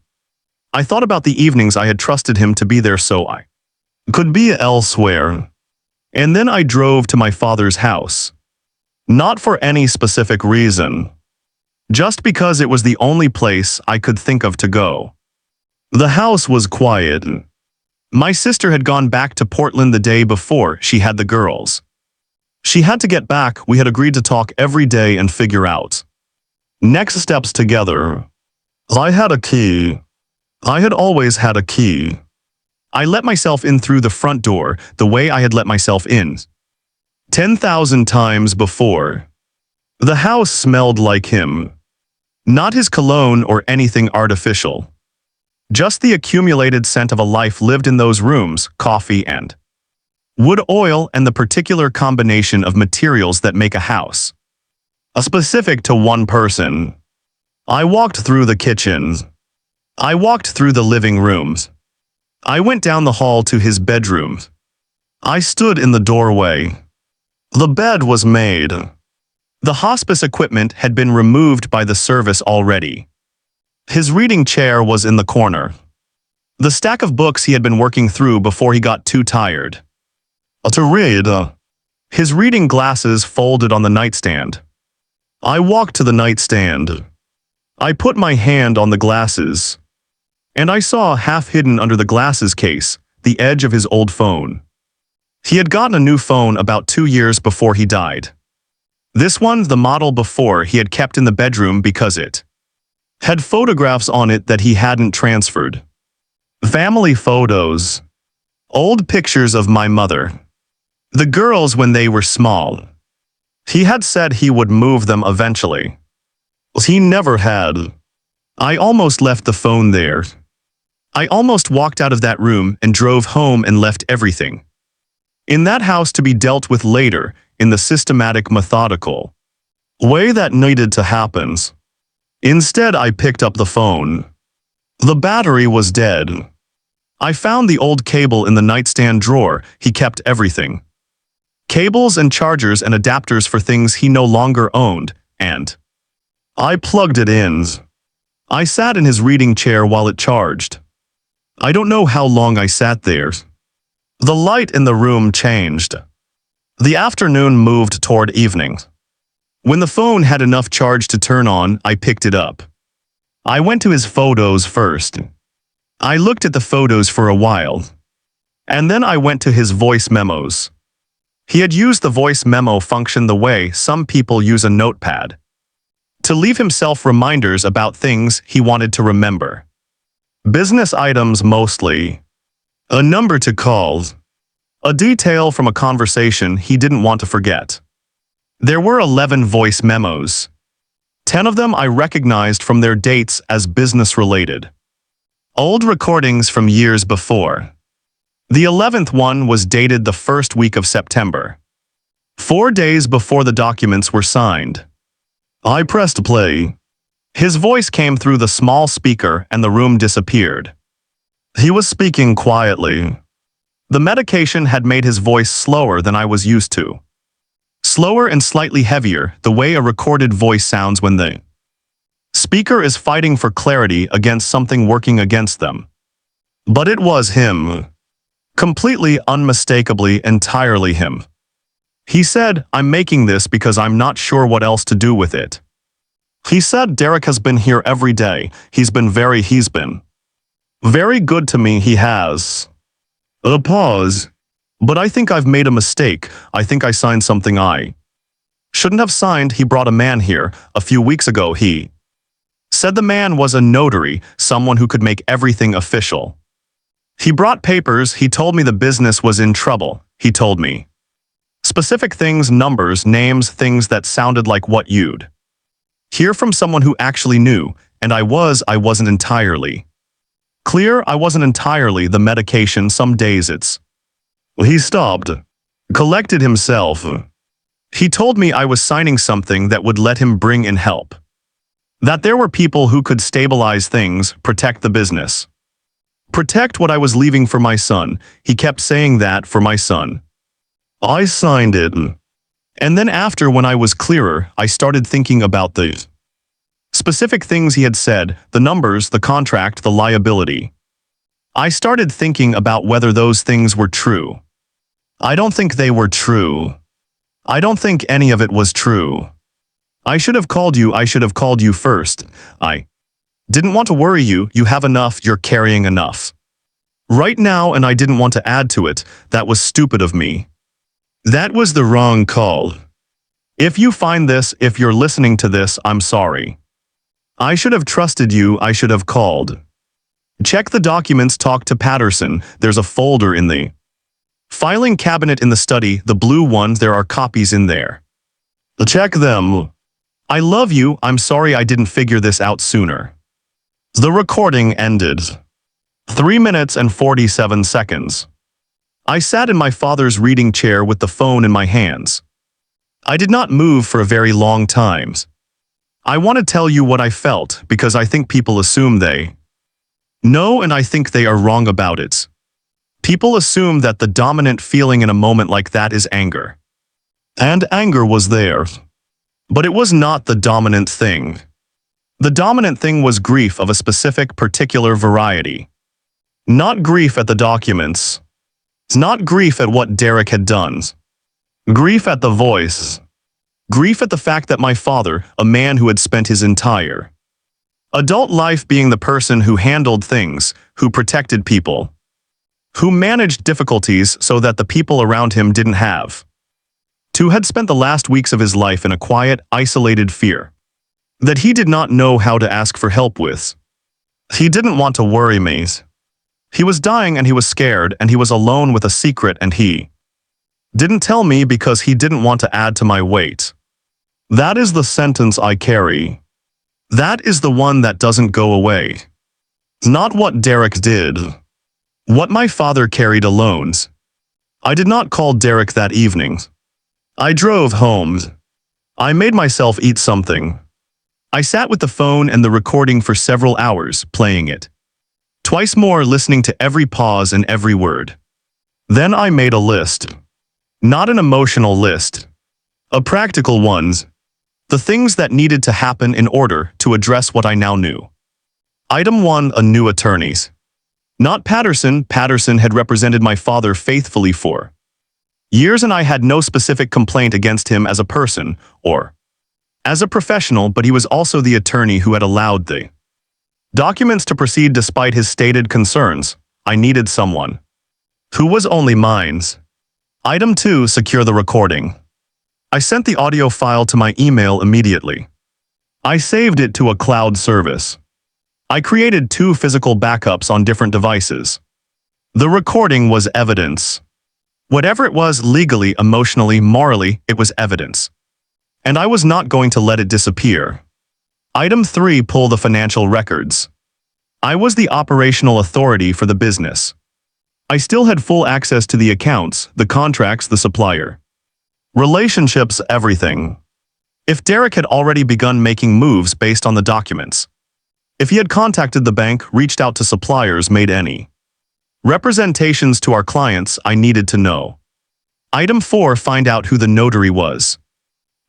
I thought about the evenings I had trusted him to be there so I could be elsewhere. And then I drove to my father's house. Not for any specific reason. Just because it was the only place I could think of to go. The house was quiet. My sister had gone back to Portland the day before she had the girls. She had to get back. We had agreed to talk every day and figure out next steps together. I had a key. I had always had a key. I let myself in through the front door the way I had let myself in 10,000 times before. The house smelled like him. Not his cologne or anything artificial. Just the accumulated scent of a life lived in those rooms, coffee and wood oil and the particular combination of materials that make a house. A specific to one person. I walked through the kitchens. I walked through the living rooms. I went down the hall to his bedroom. I stood in the doorway. The bed was made. The hospice equipment had been removed by the service already. His reading chair was in the corner. The stack of books he had been working through before he got too tired to read. His reading glasses folded on the nightstand. I walked to the nightstand. I put my hand on the glasses. And I saw, half hidden under the glasses case, the edge of his old phone. He had gotten a new phone about 2 years before he died. This one, the model before, he had kept in the bedroom because it had photographs on it that he hadn't transferred. Family photos. Old pictures of my mother. The girls when they were small. He had said he would move them eventually. He never had. I almost left the phone there. I almost walked out of that room and drove home and left everything in that house to be dealt with later in the systematic, methodical way that needed to happen. Instead, I picked up the phone. The battery was dead. I found the old cable in the nightstand drawer. He kept everything. Cables and chargers and adapters for things he no longer owned, and I plugged it in. I sat in his reading chair while it charged. I don't know how long I sat there. The light in the room changed. The afternoon moved toward evening. When the phone had enough charge to turn on, I picked it up. I went to his photos first. I looked at the photos for a while. And then I went to his voice memos. He had used the voice memo function the way some people use a notepad, to leave himself reminders about things he wanted to remember. Business items mostly. A number to call. A detail from a conversation he didn't want to forget. There were 11 voice memos. 10 of them I recognized from their dates as business-related. Old recordings from years before. The 11th one was dated the first week of September. 4 days before the documents were signed. I pressed play. His voice came through the small speaker and the room disappeared. He was speaking quietly. The medication had made his voice slower than I was used to. Slower and slightly heavier, the way a recorded voice sounds when the speaker is fighting for clarity against something working against them. But it was him. Completely, unmistakably, entirely him. He said, "I'm making this because I'm not sure what else to do with it." He said, "Derek has been here every day. He's been very good to me, he has." A pause. "But I think I've made a mistake. I think I signed something I shouldn't have signed." He brought a man here. A few weeks ago he said the man was a notary, someone who could make everything official. He brought papers. He told me the business was in trouble. He told me specific things, numbers, names, things that sounded like what you'd hear from someone who actually knew, and I wasn't entirely clear. I wasn't entirely the medication. Some days it's... He stopped, collected himself. He told me I was signing something that would let him bring in help. That there were people who could stabilize things, protect the business. Protect what I was leaving for my son. He kept saying that for my son. I signed it. And then after, when I was clearer, I started thinking about the specific things he had said, the numbers, the contract, the liability. I started thinking about whether those things were true. I don't think they were true. I don't think any of it was true. I should have called you. I should have called you first. I didn't want to worry you. You have enough. You're carrying enough right now, and I didn't want to add to it. That was stupid of me. That was the wrong call. If you find this, if you're listening to this, I'm sorry. I should have trusted you. I should have called. Check the documents. Talk to Patterson. There's a folder in the filing cabinet in the study, the blue ones. There are copies in there. Check them. I love you. I'm sorry I didn't figure this out sooner. The recording ended. 3 minutes and 47 seconds. I sat in my father's reading chair with the phone in my hands. I did not move for a very long time. I want to tell you what I felt, because I think people assume they know, and I think they are wrong about it. People assume that the dominant feeling in a moment like that is anger. And anger was there. But it was not the dominant thing. The dominant thing was grief of a specific, particular variety. Not grief at the documents. Not grief at what Derek had done. Grief at the voice. Grief at the fact that my father, a man who had spent his entire adult life being the person who handled things, who protected people, who managed difficulties so that the people around him didn't have to, had spent the last weeks of his life in a quiet, isolated fear that he did not know how to ask for help with. He didn't want to worry me. He was dying and he was scared and he was alone with a secret, and he didn't tell me because he didn't want to add to my weight. That is the sentence I carry. That is the one that doesn't go away. Not what Derek did. What my father carried alone. I did not call Derek that evening. I drove home. I made myself eat something. I sat with the phone and the recording for several hours, playing it twice more, listening to every pause and every word. Then I made a list. Not an emotional list. A practical one. The things that needed to happen in order to address what I now knew. Item 1, a new attorney. Not Patterson. Patterson had represented my father faithfully for years, and I had no specific complaint against him as a person or as a professional, but he was also the attorney who had allowed the documents to proceed despite his stated concerns. I needed someone who was only mine. Item 2, secure the recording. I sent the audio file to my email immediately. I saved it to a cloud service. I created 2 physical backups on different devices. The recording was evidence. Whatever it was, legally, emotionally, morally, it was evidence. And I was not going to let it disappear. Item 3, pull the financial records. I was the operational authority for the business. I still had full access to the accounts, the contracts, the supplier relationships, everything. If Derek had already begun making moves based on the documents, if he had contacted the bank, reached out to suppliers, made any representations to our clients, I needed to know. Item 4. Find out who the notary was.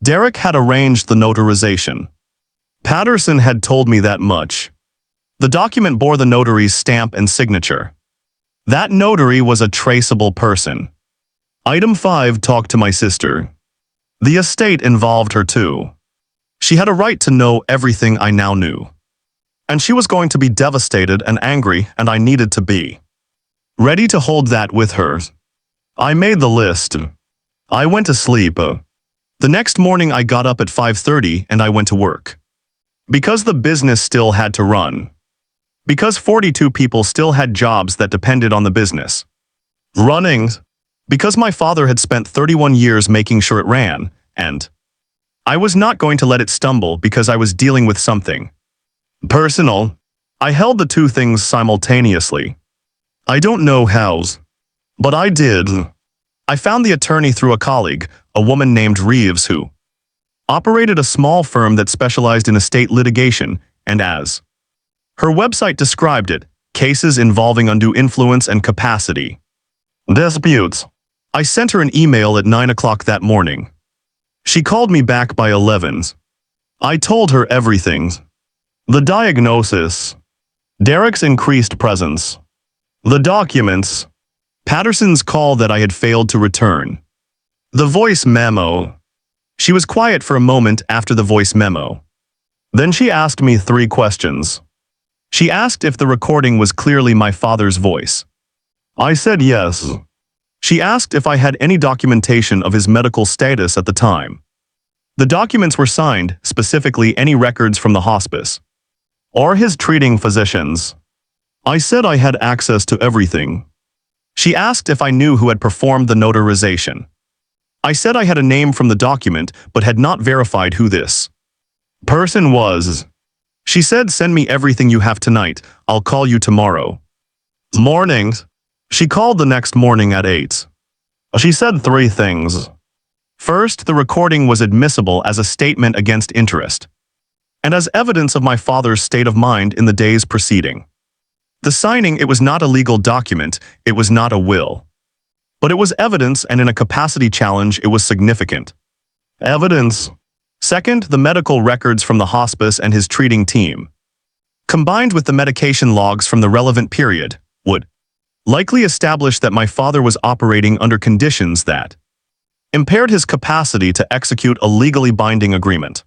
Derek had arranged the notarization. Patterson had told me that much. The document bore the notary's stamp and signature. That notary was a traceable person. Item 5. Talk to my sister. The estate involved her too. She had a right to know everything I now knew. And she was going to be devastated and angry, and I needed to be ready to hold that with her. I made the list. I went to sleep. The next morning I got up at 5:30 and I went to work. Because the business still had to run. Because 42 people still had jobs that depended on the business running. Because my father had spent 31 years making sure it ran, and I was not going to let it stumble because I was dealing with something personal. I held the two things simultaneously. I don't know how, but I did. I found the attorney through a colleague, a woman named Reeves, who operated a small firm that specialized in estate litigation, and as her website described it, cases involving undue influence and capacity disputes. I sent her an email at 9 o'clock that morning. She called me back by 11. I told her everything. The diagnosis, Derek's increased presence, the documents, Patterson's call that I had failed to return, the voice memo. She was quiet for a moment after the voice memo. Then she asked me 3 questions. She asked if the recording was clearly my father's voice. I said yes. She asked if I had any documentation of his medical status at the time. The documents were signed, specifically any records from the hospice or his treating physicians. I said I had access to everything. She asked if I knew who had performed the notarization. I said I had a name from the document but had not verified who this person was. She said, "Send me everything you have tonight. I'll call you tomorrow morning." She called the next morning at 8. She said 3 things. First, the recording was admissible as a statement against interest, and as evidence of my father's state of mind in the days preceding the signing. It was not a legal document, it was not a will. But it was evidence, and in a capacity challenge it was significant evidence. Second, the medical records from the hospice and his treating team, combined with the medication logs from the relevant period, would likely establish that my father was operating under conditions that impaired his capacity to execute a legally binding agreement.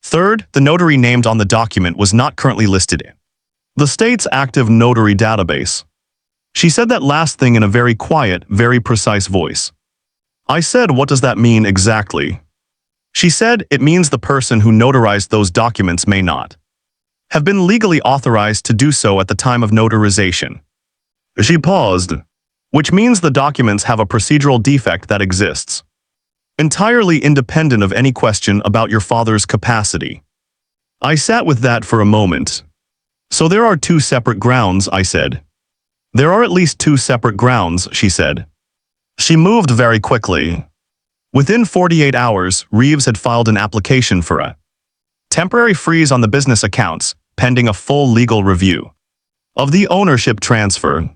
Third, the notary named on the document was not currently listed in the state's active notary database. She said that last thing in a very quiet, very precise voice. I said, "What does that mean exactly?" She said, "It means the person who notarized those documents may not have been legally authorized to do so at the time of notarization." She paused. "Which means the documents have a procedural defect that exists entirely independent of any question about your father's capacity." I sat with that for a moment. "So there are 2 separate grounds," I said. "There are at least 2 separate grounds," she said. She moved very quickly. Within 48 hours, Reeves had filed an application for a temporary freeze on the business accounts, pending a full legal review of the ownership transfer.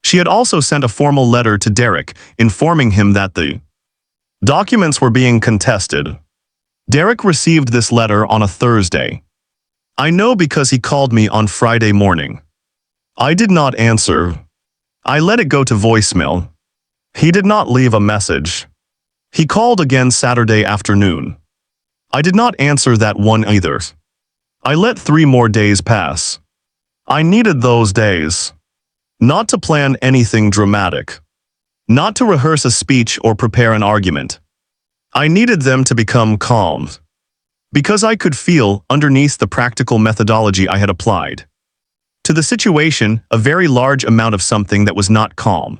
She had also sent a formal letter to Derek, informing him that the documents were being contested. Derek received this letter on a Thursday. I know because he called me on Friday morning. I did not answer. I let it go to voicemail. He did not leave a message. He called again Saturday afternoon. I did not answer that one either. I let 3 more days pass. I needed those days. Not to plan anything dramatic. Not to rehearse a speech or prepare an argument. I needed them to become calm. Because I could feel, underneath the practical methodology I had applied to the situation, a very large amount of something that was not calm.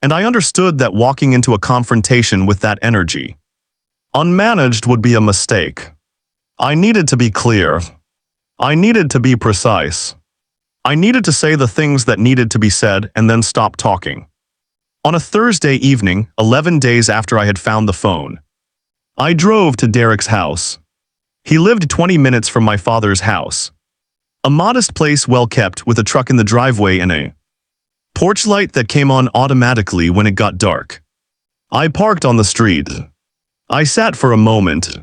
And I understood that walking into a confrontation with that energy, unmanaged, would be a mistake. I needed to be clear. I needed to be precise. I needed to say the things that needed to be said and then stop talking. On a Thursday evening, 11 days after I had found the phone, I drove to Derek's house. He lived 20 minutes from my father's house. A modest place, well kept, with a truck in the driveway and a porch light that came on automatically when it got dark. I parked on the street. I sat for a moment.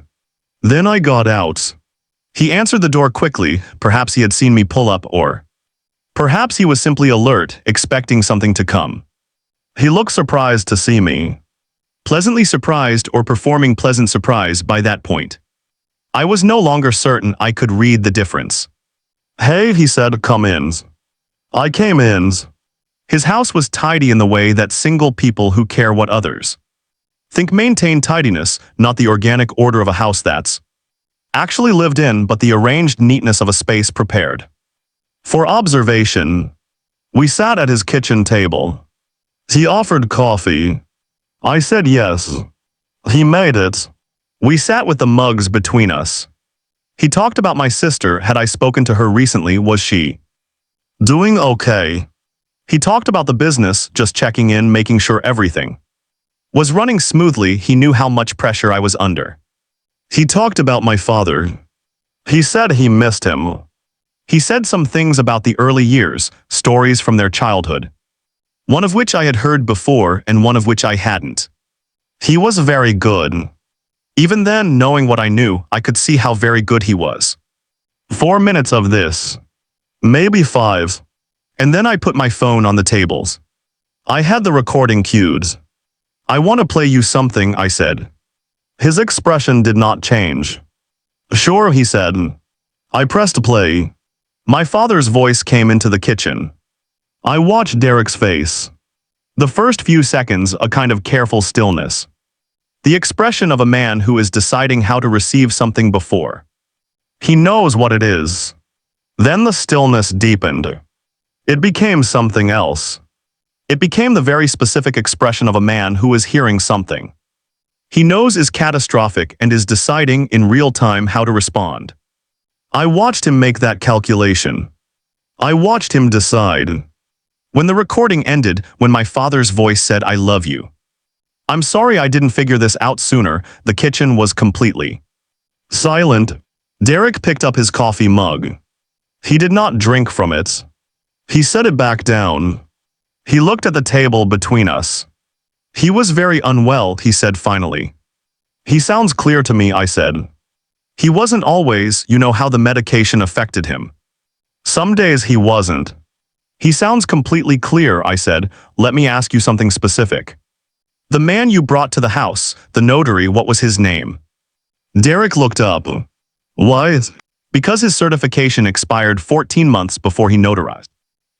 Then I got out. He answered the door quickly. Perhaps he had seen me pull up, or perhaps he was simply alert, expecting something to come. He looked surprised to see me. Pleasantly surprised or performing pleasant surprise by that point. I was no longer certain I could read the difference. "Hey," he said, "come in." I came in. His house was tidy in the way that single people who care what others think maintain tidiness, not the organic order of a house that's actually lived in, but the arranged neatness of a space prepared for observation. We sat at his kitchen table. He offered coffee. I said yes. He made it. We sat with the mugs between us. He talked about my sister. Had I spoken to her recently? Was she doing okay? He talked about the business, just checking in, making sure everything was running smoothly. He knew how much pressure I was under. He talked about my father. He said he missed him. He said some things about the early years, stories from their childhood, one of which I had heard before and one of which I hadn't. He was very good. Even then, knowing what I knew, I could see how very good he was. 4 minutes of this. Maybe 5. And then I put my phone on the tables. I had the recording cued. "I want to play you something," I said. His expression did not change. "Sure," he said. I pressed play. My father's voice came into the kitchen. I watched Derek's face. The first few seconds, a kind of careful stillness. The expression of a man who is deciding how to receive something before he knows what it is. Then the stillness deepened. It became something else. It became the very specific expression of a man who is hearing something he knows is catastrophic and is deciding in real time how to respond. I watched him make that calculation. I watched him decide. When the recording ended, when my father's voice said, "I love you." I'm sorry I didn't figure this out sooner. The kitchen was completely silent. Derek picked up his coffee mug. He did not drink from it. He set it back down. He looked at the table between us. "He was very unwell," he said finally. "He sounds clear to me," I said. "He wasn't always, you know how the medication affected him. Some days he wasn't." "He sounds completely clear," I said. "Let me ask you something specific. The man you brought to the house, the notary, what was his name?" Derek looked up. "Why?" "Because his certification expired 14 months before he notarized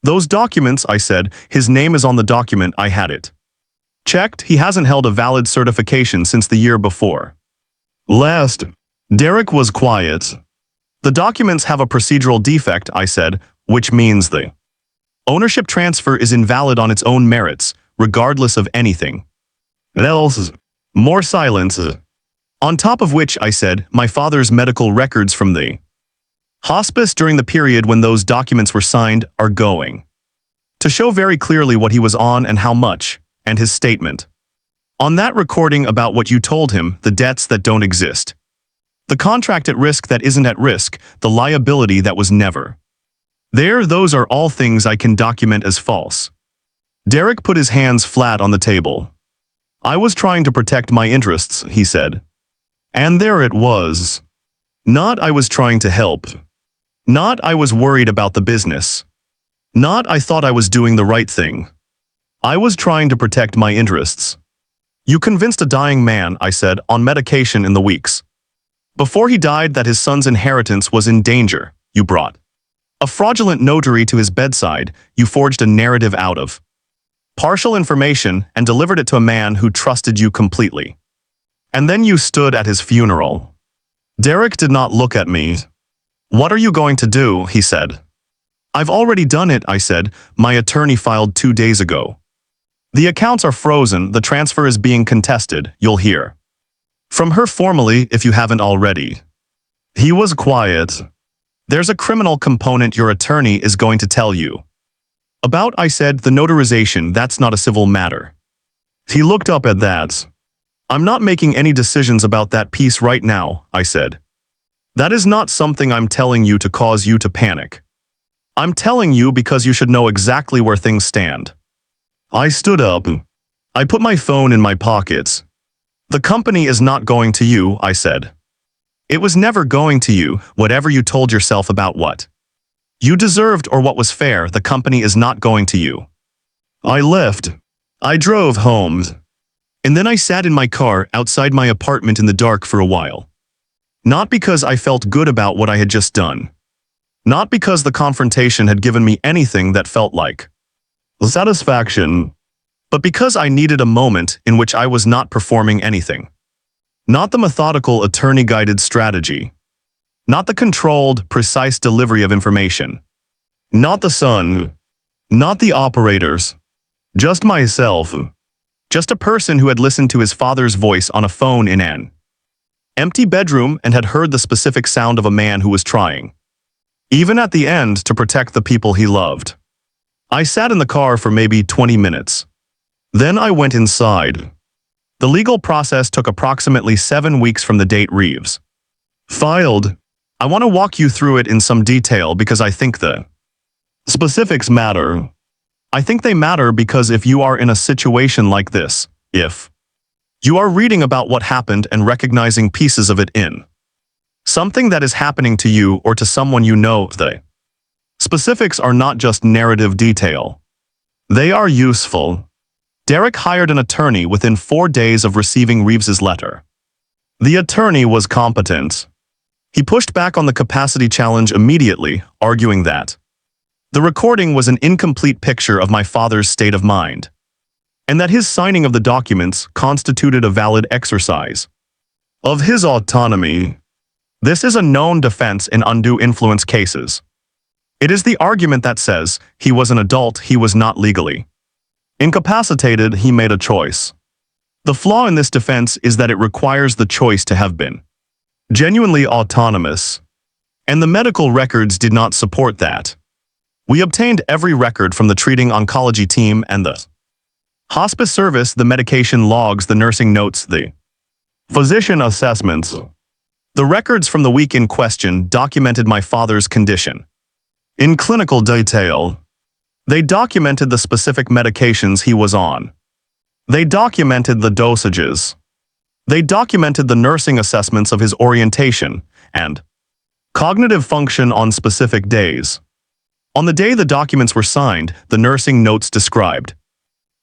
those documents," I said. "His name is on the document. I had it checked. He hasn't held a valid certification since the year before last." Derek was quiet. "The documents have a procedural defect," I said, "which means the ownership transfer is invalid on its own merits, regardless of anything else." More silence. "On top of which," I said, "my father's medical records from the hospice during the period when those documents were signed are going to show very clearly what he was on and how much, and his statement on that recording about what you told him, the debts that don't exist, the contract at risk that isn't at risk, the liability that was never there. Those are all things I can document as false." Derek put his hands flat on the table. "I was trying to protect my interests," he said. And there it was. Not I was trying to help. Not I was worried about the business. Not I thought I was doing the right thing. I was trying to protect my interests. "You convinced a dying man," I said, "on medication in the weeks before he died that his son's inheritance was in danger. You brought a fraudulent notary to his bedside. You forged a narrative out of partial information and delivered it to a man who trusted you completely. And then you stood at his funeral." Derek did not look at me. "What are you going to do?" he said. "I've already done it," I said. "My attorney filed 2 days ago. The accounts are frozen. The transfer is being contested. You'll hear from her formally if you haven't already." He was quiet. "There's a criminal component your attorney is going to tell you about," I said. "The notarization, that's not a civil matter." He looked up at that. "I'm not making any decisions about that piece right now," I said. "That is not something I'm telling you to cause you to panic. I'm telling you because you should know exactly where things stand." I stood up. I put my phone in my pockets. The company is not going to you, I said. It was never going to you, whatever you told yourself about what you deserved or what was fair, the company is not going to you. I left. I drove home. And then I sat in my car outside my apartment in the dark for a while. Not because I felt good about what I had just done. Not because the confrontation had given me anything that felt like satisfaction, but because I needed a moment in which I was not performing anything. Not the methodical attorney-guided strategy. Not the controlled, precise delivery of information. Not the sun. Not the operators. Just myself. Just a person who had listened to his father's voice on a phone in an empty bedroom and had heard the specific sound of a man who was trying, even at the end, to protect the people he loved. I sat in the car for maybe 20 minutes. Then I went inside. The legal process took approximately 7 weeks from the date Reeves filed. I want to walk you through it in some detail because I think the specifics matter. I think they matter because if you are in a situation like this, if you are reading about what happened and recognizing pieces of it in something that is happening to you or to someone you know, the specifics are not just narrative detail. They are useful. Derek hired an attorney within 4 days of receiving Reeves's letter. The attorney was competent. He pushed back on the capacity challenge immediately, arguing that the recording was an incomplete picture of my father's state of mind, and that his signing of the documents constituted a valid exercise of his autonomy. This is a known defense in undue influence cases. It is the argument that says he was an adult, he was not legally incapacitated, he made a choice. The flaw in this defense is that it requires the choice to have been genuinely autonomous, and the medical records did not support that. We obtained every record from the treating oncology team and the hospice service, the medication logs, the nursing notes, the physician assessments. The records from the week in question documented my father's condition in clinical detail. They documented the specific medications he was on. They documented the dosages. They documented the nursing assessments of his orientation and cognitive function on specific days. On the day the documents were signed, the nursing notes described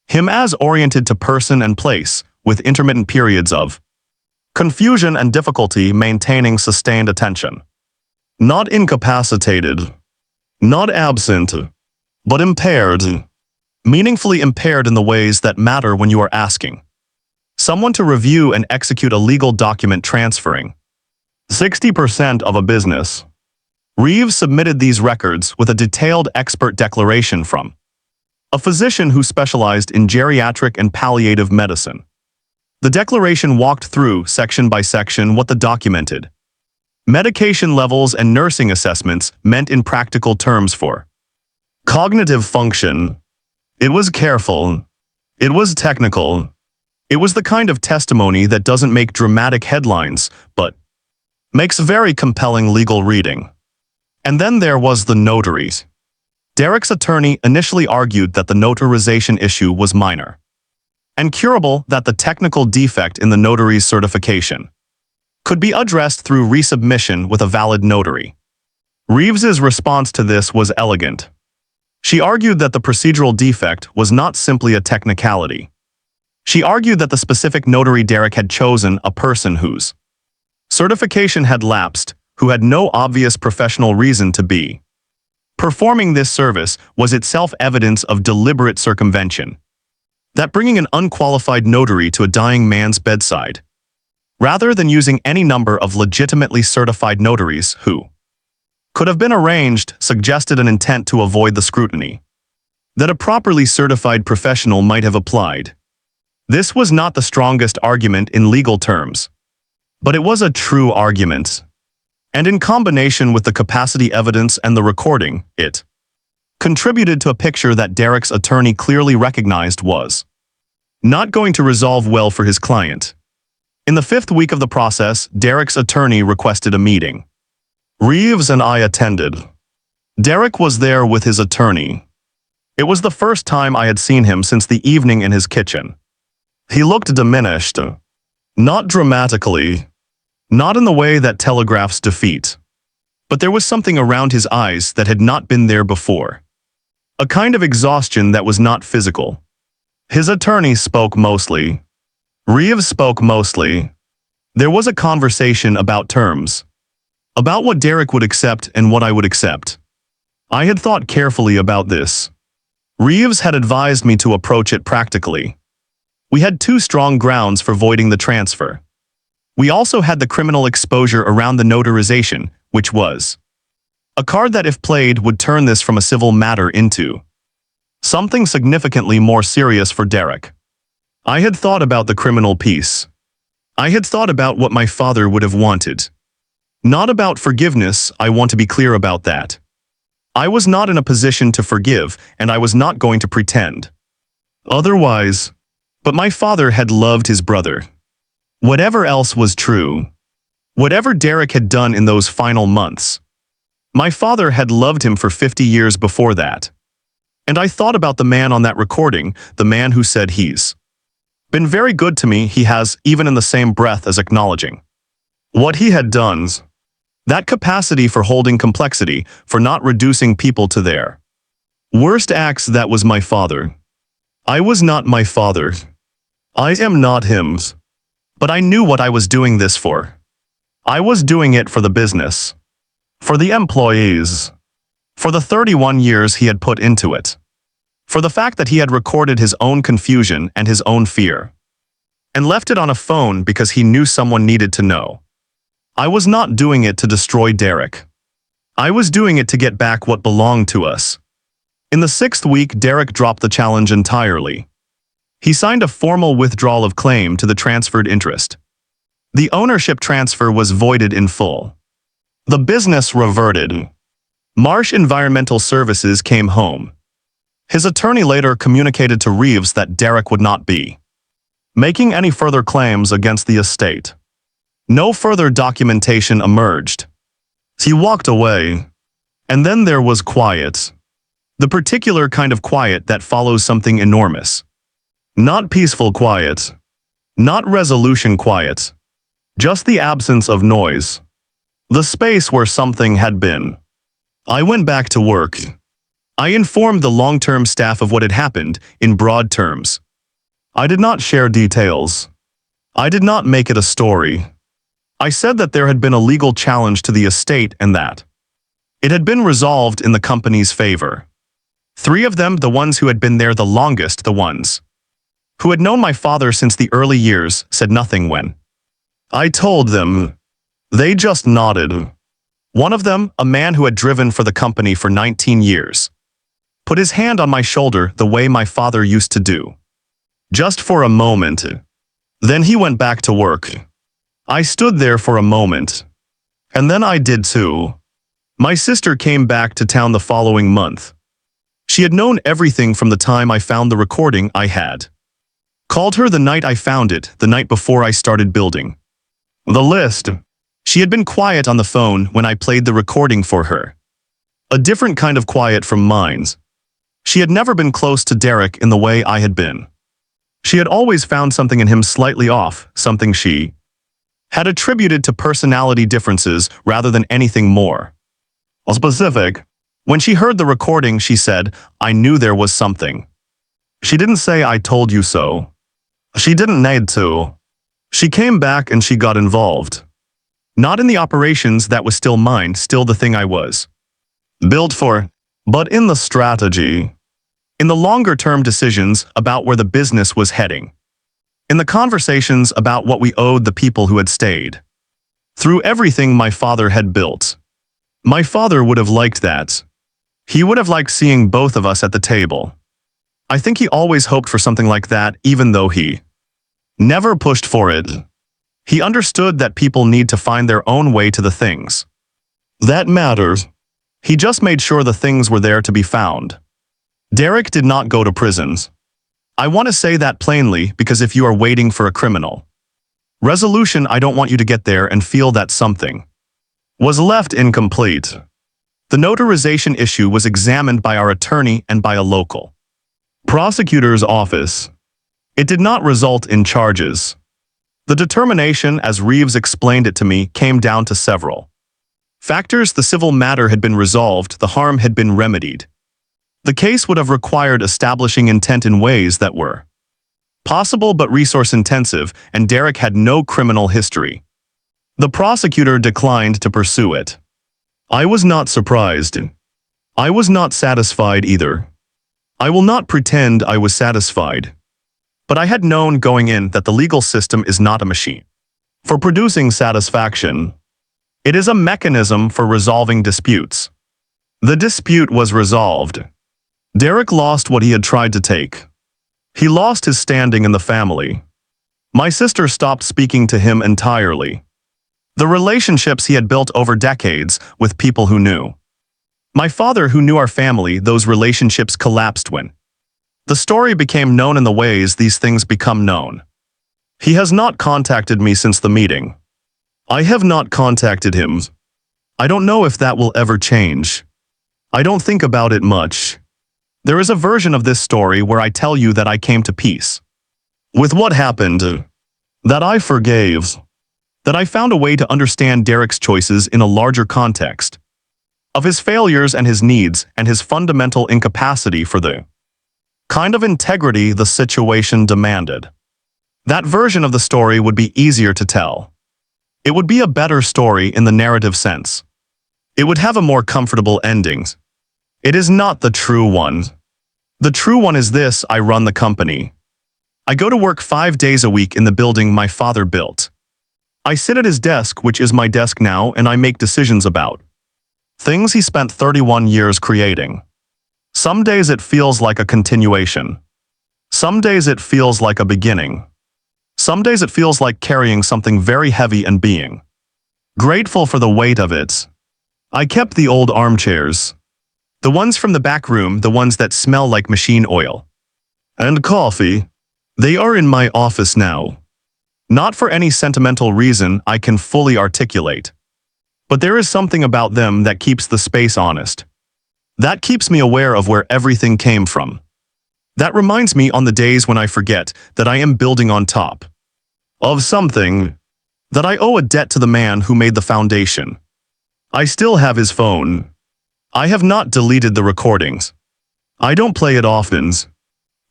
him as oriented to person and place, with intermittent periods of confusion and difficulty maintaining sustained attention. Not incapacitated, not absent, but impaired. Meaningfully impaired in the ways that matter when you are asking someone to review and execute a legal document transferring 60% of a business. Reeves submitted these records with a detailed expert declaration from a physician who specialized in geriatric and palliative medicine. The declaration walked through, section by section, what the documented medication levels and nursing assessments meant in practical terms for cognitive function. It was careful. It was technical. It was the kind of testimony that doesn't make dramatic headlines, but makes very compelling legal reading. And then there was the notaries. Derek's attorney initially argued that the notarization issue was minor and curable, that the technical defect in the notary's certification could be addressed through resubmission with a valid notary. Reeves's response to this was elegant. She argued that the procedural defect was not simply a technicality. She argued that the specific notary Derek had chosen, a person whose certification had lapsed, who had no obvious professional reason to be performing this service, was itself evidence of deliberate circumvention. That bringing an unqualified notary to a dying man's bedside, rather than using any number of legitimately certified notaries who could have been arranged, suggested an intent to avoid the scrutiny that a properly certified professional might have applied. This was not the strongest argument in legal terms, but it was a true argument. And in combination with the capacity evidence and the recording, it contributed to a picture that Derek's attorney clearly recognized was not going to resolve well for his client. In the 5th week of the process, Derek's attorney requested a meeting. Reeves and I attended. Derek was there with his attorney. It was the first time I had seen him since the evening in his kitchen. He looked diminished. Not dramatically. Not in the way that telegraphs defeat. But there was something around his eyes that had not been there before. A kind of exhaustion that was not physical. His attorney spoke mostly. Reeves spoke mostly. There was a conversation about terms. About what Derek would accept and what I would accept. I had thought carefully about this. Reeves had advised me to approach it practically. We had two strong grounds for voiding the transfer. We also had the criminal exposure around the notarization, which was a card that, if played, would turn this from a civil matter into something significantly more serious for Derek. I had thought about the criminal piece. I had thought about what my father would have wanted. Not about forgiveness, I want to be clear about that. I was not in a position to forgive, and I was not going to pretend otherwise. But my father had loved his brother. Whatever else was true, whatever Derek had done in those final months, my father had loved him for 50 years before that. And I thought about the man on that recording, the man who said he's been very good to me, he has, even in the same breath as acknowledging what he had done. That capacity for holding complexity, for not reducing people to their worst acts, that was my father. I was not my father. I am not him. But I knew what I was doing this for. I was doing it for the business. For the employees. For the 31 years he had put into it. For the fact that he had recorded his own confusion and his own fear. And left it on a phone because he knew someone needed to know. I was not doing it to destroy Derek. I was doing it to get back what belonged to us. In the 6th week, Derek dropped the challenge entirely. He signed a formal withdrawal of claim to the transferred interest. The ownership transfer was voided in full. The business reverted. Marsh Environmental Services came home. His attorney later communicated to Reeves that Derek would not be making any further claims against the estate. No further documentation emerged. He walked away. And then there was quiet. The particular kind of quiet that follows something enormous. Not peaceful quiet. Not resolution quiet. Just the absence of noise. The space where something had been. I went back to work. I informed the long-term staff of what had happened in broad terms. I did not share details. I did not make it a story. I said that there had been a legal challenge to the estate and that it had been resolved in the company's favor. 3 of them, the ones who had been there the longest, the ones who had known my father since the early years, said nothing when I told them. They just nodded. One of them, a man who had driven for the company for 19 years, put his hand on my shoulder the way my father used to do. Just for a moment. Then he went back to work. I stood there for a moment. And then I did too. My sister came back to town the following month. She had known everything from the time I found the recording. I had called her the night I found it, the night before I started building the list. She had been quiet on the phone when I played the recording for her. A different kind of quiet from mine. She had never been close to Derek in the way I had been. She had always found something in him slightly off, something she had attributed to personality differences rather than anything more specific. When she heard the recording, she said, I knew there was something. She didn't say, I told you so. She didn't need to. She came back and she got involved. Not in the operations, that was still mine, still the thing I was built for, but in the strategy. In the longer-term decisions about where the business was heading. In the conversations about what we owed the people who had stayed. Through everything my father had built. My father would have liked that. He would have liked seeing both of us at the table. I think he always hoped for something like that, even though he never pushed for it. He understood that people need to find their own way to the things that matters. He just made sure the things were there to be found. Derek did not go to prisons. I want to say that plainly because if you are waiting for a criminal resolution, I don't want you to get there and feel that something was left incomplete. The notarization issue was examined by our attorney and by a local prosecutor's office. It did not result in charges. The determination, as Reeves explained it to me, came down to several factors. The civil matter had been resolved, the harm had been remedied. The case would have required establishing intent in ways that were possible but resource-intensive, and Derek had no criminal history. The prosecutor declined to pursue it. I was not surprised. I was not satisfied either. I will not pretend I was satisfied. But I had known going in that the legal system is not a machine for producing satisfaction. It is a mechanism for resolving disputes. The dispute was resolved. Derek lost what he had tried to take. He lost his standing in the family. My sister stopped speaking to him entirely. The relationships he had built over decades with people who knew my father, who knew our family, those relationships collapsed when the story became known in the ways these things become known. He has not contacted me since the meeting. I have not contacted him. I don't know if that will ever change. I don't think about it much. There is a version of this story where I tell you that I came to peace with what happened, that I forgave, that I found a way to understand Derek's choices in a larger context, of his failures and his needs and his fundamental incapacity for the kind of integrity the situation demanded. That version of the story would be easier to tell. It would be a better story in the narrative sense. It would have a more comfortable ending. It is not the true one. The true one is this: I run the company. I go to work 5 days a week in the building my father built. I sit at his desk, which is my desk now, and I make decisions about things he spent 31 years creating. Some days it feels like a continuation. Some days it feels like a beginning. Some days it feels like carrying something very heavy and being grateful for the weight of it. I kept the old armchairs. The ones from the back room, the ones that smell like machine oil and coffee. They are in my office now. Not for any sentimental reason I can fully articulate. But there is something about them that keeps the space honest. That keeps me aware of where everything came from. That reminds me on the days when I forget that I am building on top of something, that I owe a debt to the man who made the foundation. I still have his phone. I have not deleted the recordings. I don't play it often.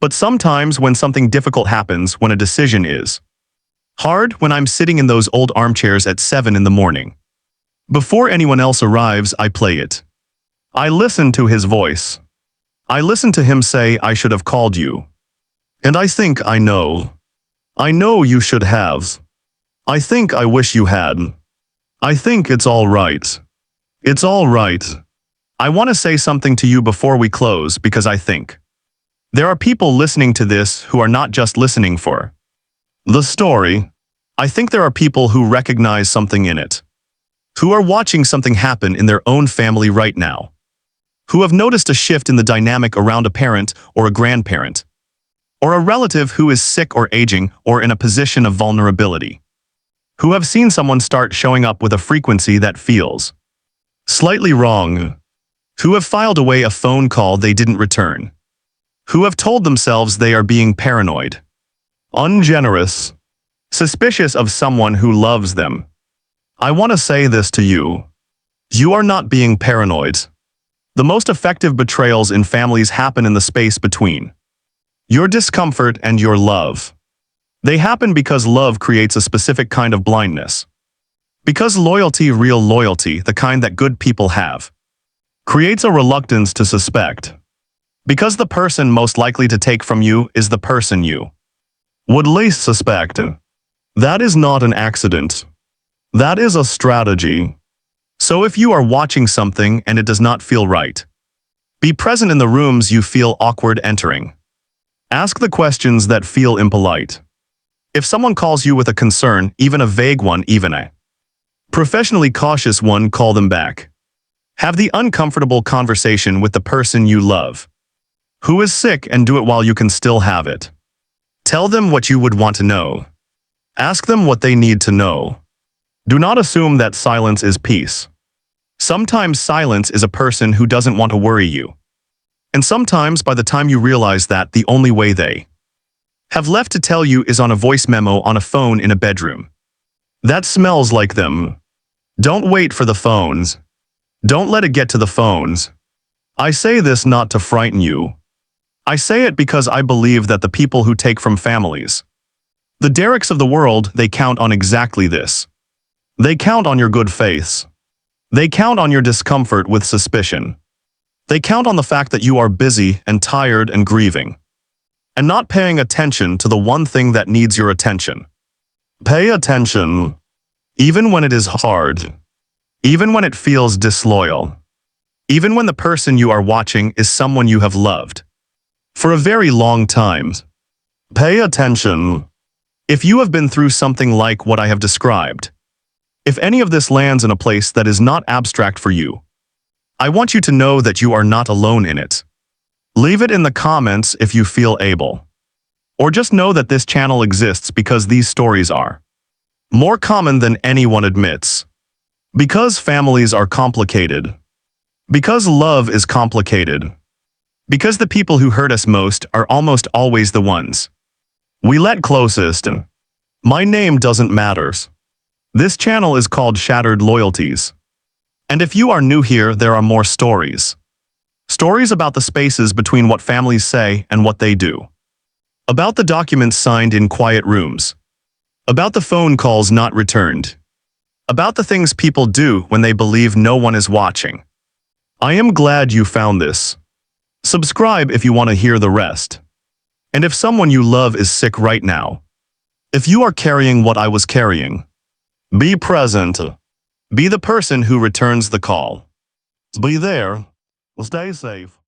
But sometimes when something difficult happens, when a decision is hard, when I'm sitting in those old armchairs at 7 in the morning, before anyone else arrives, I play it. I listen to his voice. I listen to him say, I should have called you. And I think I know. I know you should have. I think I wish you had. I think it's all right. It's all right. I want to say something to you before we close, because I think there are people listening to this who are not just listening for the story. I think there are people who recognize something in it, who are watching something happen in their own family right now, who have noticed a shift in the dynamic around a parent or a grandparent, or a relative who is sick or aging or in a position of vulnerability, who have seen someone start showing up with a frequency that feels slightly wrong, who have filed away a phone call they didn't return, who have told themselves they are being paranoid, ungenerous, suspicious of someone who loves them. I want to say this to you. You are not being paranoid. The most effective betrayals in families happen in the space between your discomfort and your love. They happen because love creates a specific kind of blindness. Because loyalty, real loyalty, the kind that good people have, creates a reluctance to suspect. Because the person most likely to take from you is the person you would least suspect. That is not an accident. That is a strategy. So if you are watching something and it does not feel right, be present in the rooms you feel awkward entering. Ask the questions that feel impolite. If someone calls you with a concern, even a vague one, even a professionally cautious one, call them back. Have the uncomfortable conversation with the person you love, who is sick, and do it while you can still have it. Tell them what you would want to know. Ask them what they need to know. Do not assume that silence is peace. Sometimes silence is a person who doesn't want to worry you. And sometimes by the time you realize that, the only way they have left to tell you is on a voice memo on a phone in a bedroom. That smells like them. Don't wait for the phones. Don't let it get to the phones. I say this not to frighten you. I say it because I believe that the people who take from families, the Derricks of the world, they count on exactly this. They count on your good faiths. They count on your discomfort with suspicion. They count on the fact that you are busy and tired and grieving, and not paying attention to the one thing that needs your attention. Pay attention, even when it is hard, even when it feels disloyal, even when the person you are watching is someone you have loved for a very long time. Pay attention. If you have been through something like what I have described, if any of this lands in a place that is not abstract for you, I want you to know that you are not alone in it. Leave it in the comments if you feel able. Or just know that this channel exists because these stories are more common than anyone admits. Because families are complicated. Because love is complicated. Because the people who hurt us most are almost always the ones we let closest. My name doesn't matter. This channel is called Shattered Loyalties. And if you are new here, there are more stories. Stories about the spaces between what families say and what they do. About the documents signed in quiet rooms. About the phone calls not returned. About the things people do when they believe no one is watching. I am glad you found this. Subscribe if you want to hear the rest. And if someone you love is sick right now, if you are carrying what I was carrying, be present. Be the person who returns the call. Be there. Stay safe.